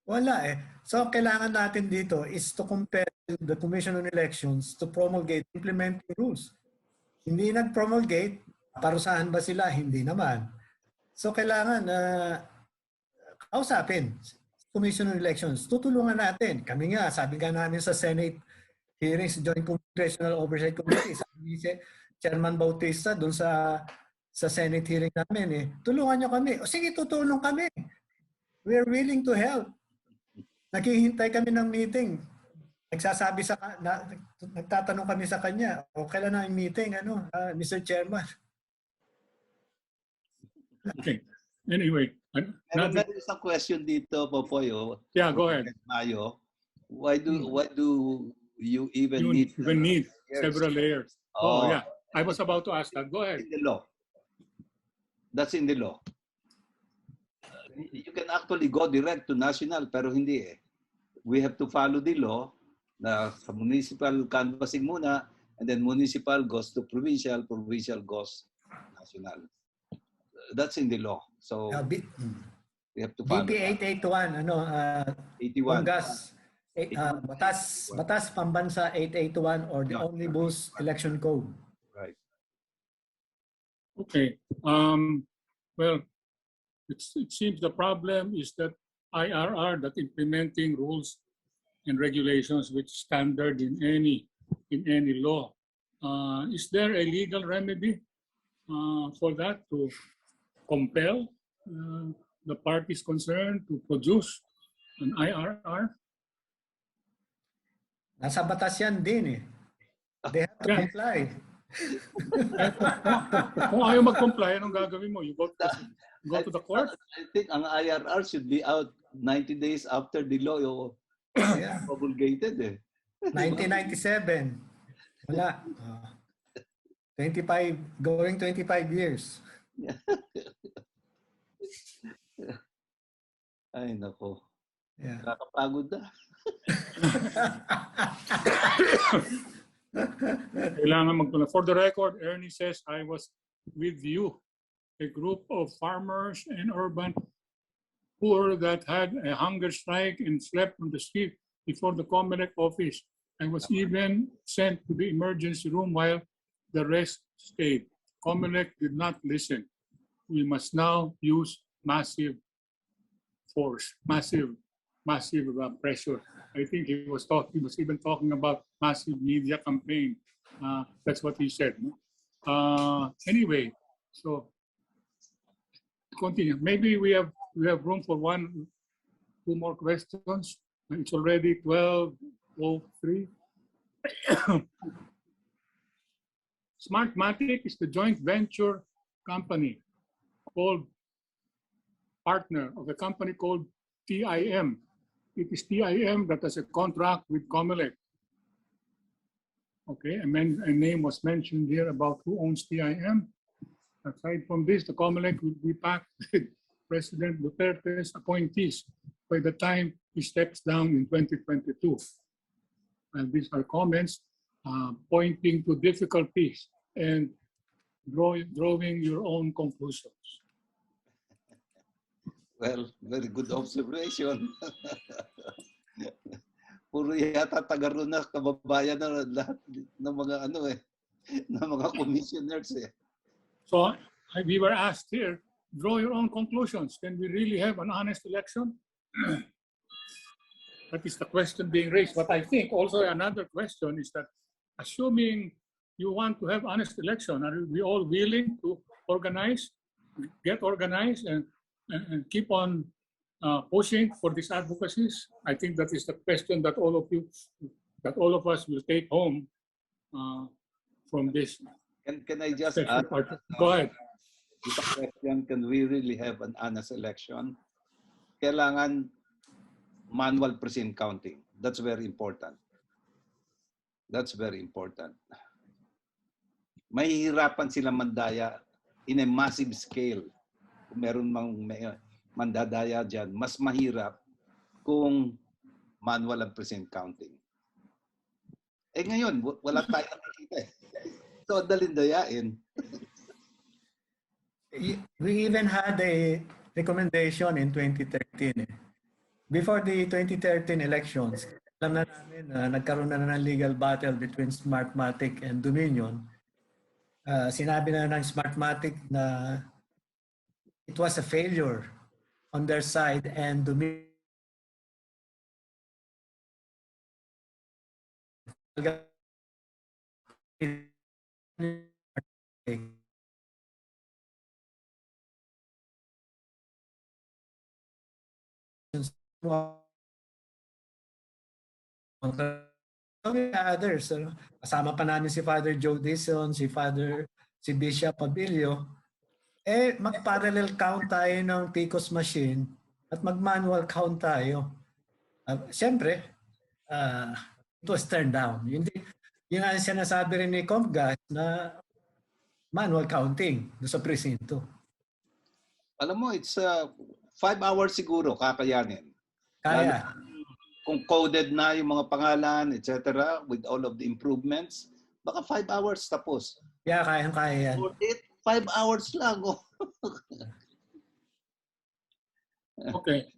[SPEAKER 4] Wala eh. So, kailangan natin dito is to compel the Commission on Elections to promulgate implementing rules. Hindi nag-promulgate, parusahan ba sila? Hindi naman. So, kailangan kausapin Commission on Elections. Tutulungan natin. Kami nga, sabi nga namin sa Senate hearings, Joint Congressional Oversight Committee, sabi ni Chairman Bautista doon sa Senate hearing namin eh, tulungan nyo kami. O sige, tutulong kami. We're willing to help. Naghihintay kami ng meeting. Nagsasabi nagtatanong kami sa kanya, o kailan na yung meeting, Mr. Chairman?
[SPEAKER 1] Okay. Anyway,
[SPEAKER 3] Meron isang question dito, Popoy.
[SPEAKER 1] Yeah, go ahead.
[SPEAKER 3] Mayo, why do you even need
[SPEAKER 1] several layers? Oh, yeah. I was about to ask that. Go ahead.
[SPEAKER 3] In the law. That's in the law. You can actually go direct to national, pero hindi eh. We have to follow the law na sa municipal canvassing muna, and then municipal goes to provincial, provincial goes national. That's in the law. So we have to follow
[SPEAKER 4] BP
[SPEAKER 3] that.
[SPEAKER 4] 881, ano,
[SPEAKER 3] 81.
[SPEAKER 4] Congas, Batas Pambansa 881 or the
[SPEAKER 3] Yeah.
[SPEAKER 4] Omnibus Election Code.
[SPEAKER 3] Right.
[SPEAKER 1] Okay. Well, it seems the problem is that IRR, that implementing rules and regulations which standard in any law. Is there a legal remedy for that to compel the parties concerned to produce an IRR?
[SPEAKER 4] Nasa batas yan din eh. They have to
[SPEAKER 1] Yeah.
[SPEAKER 4] comply.
[SPEAKER 1] Kung ayaw mag-comply, anong gagawin mo? You go to the court?
[SPEAKER 3] I think ang IRR should be out 90 days after the law
[SPEAKER 4] Yeah.
[SPEAKER 3] promulgated eh.
[SPEAKER 4] 1997. Wala. 25, going 25 years.
[SPEAKER 3] Ay, nako.
[SPEAKER 4] Yeah.
[SPEAKER 3] Nakakapagod na.
[SPEAKER 1] Kailangan magtulong. For the record, Ernie says, I was with you, a group of farmers and urban poor that had a hunger strike and slept on the street before the Comelec office. I was even sent to the emergency room while the rest stayed. Comelec did not listen. We must now use massive force, massive pressure. I think he was even talking about massive media campaign. That's what he said. No? Anyway, so continue. Maybe we have room for two more questions. It's already 12:03. Smartmatic is the joint venture company called partner of a company called TIM. It is TIM that has a contract with Comelec. Okay, a name was mentioned here about who owns TIM. Aside from this, the Comelec will be packed with President Duterte's appointees by the time he steps down in 2022. And these are comments pointing to difficulties and drawing your own conclusions.
[SPEAKER 3] Well, very good observation. Puro yata taga-ro na kababayan na lahat ng mga ng mga commissioners eh.
[SPEAKER 1] So we were asked here, draw your own conclusions. Can we really have an honest election? That is the question being raised. But I think also another question is that assuming you want to have honest election, are we all willing to get organized and keep on pushing for these advocacies? I think that is the question that all of us will take home from this.
[SPEAKER 3] Can I just
[SPEAKER 1] session.
[SPEAKER 3] add?
[SPEAKER 1] Go ahead.
[SPEAKER 3] This question, can we really have an honest election? Kailangan manual precinct counting. That's very important. That's very important. Mahihirapan sila mandaya in a massive scale. Kung meron mandadaya dyan, mas mahirap kung manual ang precinct counting. Eh ngayon, wala tayong nakikita eh. So, dalindayain.
[SPEAKER 4] We even had a recommendation in 2013. Before the 2013 elections, alam na namin na nagkaroon na ng legal battle between Smartmatic and Dominion. Sinabi na ng Smartmatic na it was a failure on their side and Dominion others. Kasama pa namin si Father Joe Dizon, si Bishop Pabilio. Mag-parallel count tayo ng PCOS machine at mag-manual count tayo. Siyempre, it was turned down. Yun ang sinasabi rin ni Comgas na manual counting sa presinto.
[SPEAKER 3] Alam mo, 5 hours siguro kakayanin.
[SPEAKER 4] Kaya.
[SPEAKER 3] Kung coded na yung mga pangalan, etc., with all of the improvements, baka 5 hours tapos.
[SPEAKER 4] Yeah, kayang-kaya yan.
[SPEAKER 3] For it, 5 hours lang. Oh.
[SPEAKER 1] Okay.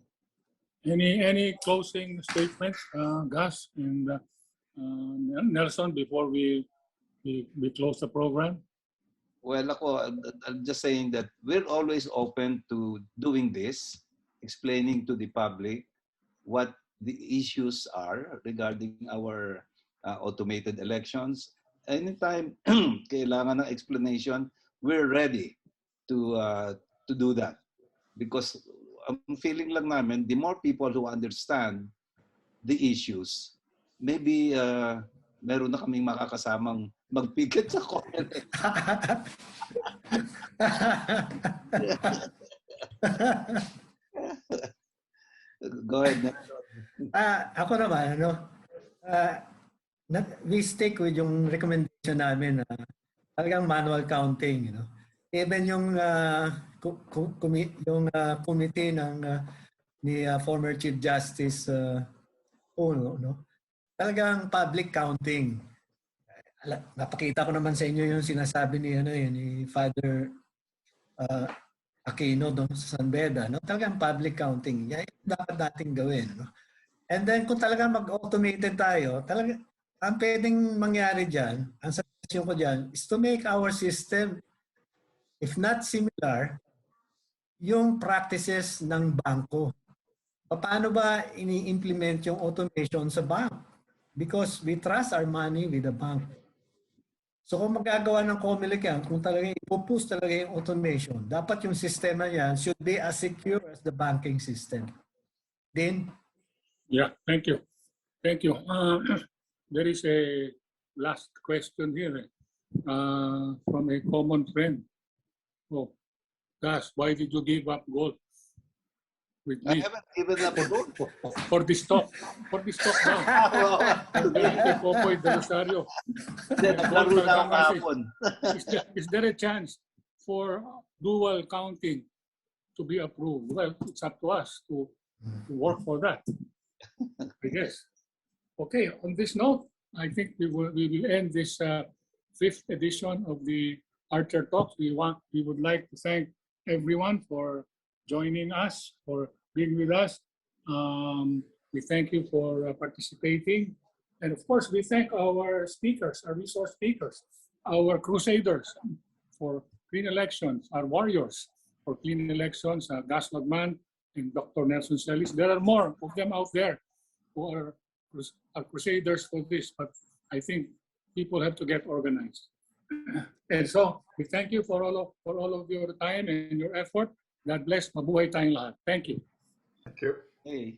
[SPEAKER 1] Any closing statements, Gus and Nelson, before we close the program?
[SPEAKER 3] Well, I'm just saying that we're always open to doing this, explaining to the public what the issues are regarding our automated elections. Anytime kailangan ng explanation, we're ready to do that. Because ang feeling lang namin, the more people who understand the issues, maybe meron na kaming makakasamang magpicket sa COMELEC. Go ahead.
[SPEAKER 4] Ako naman, we stick with yung recommendation namin na talagang manual counting, Even yung committee ni former Chief Justice talagang public counting. Napakita ko naman sa inyo yung sinasabi ni Father Aquino sa San Beda, talagang public counting. Yan dapat nating gawin, And then kung talagang mag-automated tayo, talaga ang pwedeng mangyari diyan, ang suggestion ko diyan is to make our system, if not similar, yung practices ng bangko. Paano ba ini-implement yung automation sa bank? Because we trust our money with the bank. So kung magagawa ng COMELEC yan, kung talagang ipupush talaga yung automation, dapat yung sistema yan should be as secure as the banking system. Then?
[SPEAKER 1] Yeah, thank you. Thank you. There is a last question here from a common friend. Oh, Gus, why did you give up gold with
[SPEAKER 3] I
[SPEAKER 1] me?
[SPEAKER 3] haven't given up a goal.
[SPEAKER 1] For this talk. For this talk now. Popoy de Rosario.
[SPEAKER 3] Naglaro na ako kahapon.
[SPEAKER 1] Is there a chance for dual counting to be approved? Well, it's up to us to work for that. I guess. Okay, on this note, I think we will end this 5th edition of the Archer Talks. We would like to thank everyone for joining us, for being with us. We thank you for participating. And of course, we thank our speakers, our resource speakers, our crusaders for clean elections, our warriors for clean elections, Gus Lagman and Dr. Nelson Celis. There are more of them out there who are crusaders for this, but I think people have to get organized. And so we thank you for all of your time and your effort. God bless. Mabuhay tayong lahat. Thank you.
[SPEAKER 2] Thank you.
[SPEAKER 3] Hey.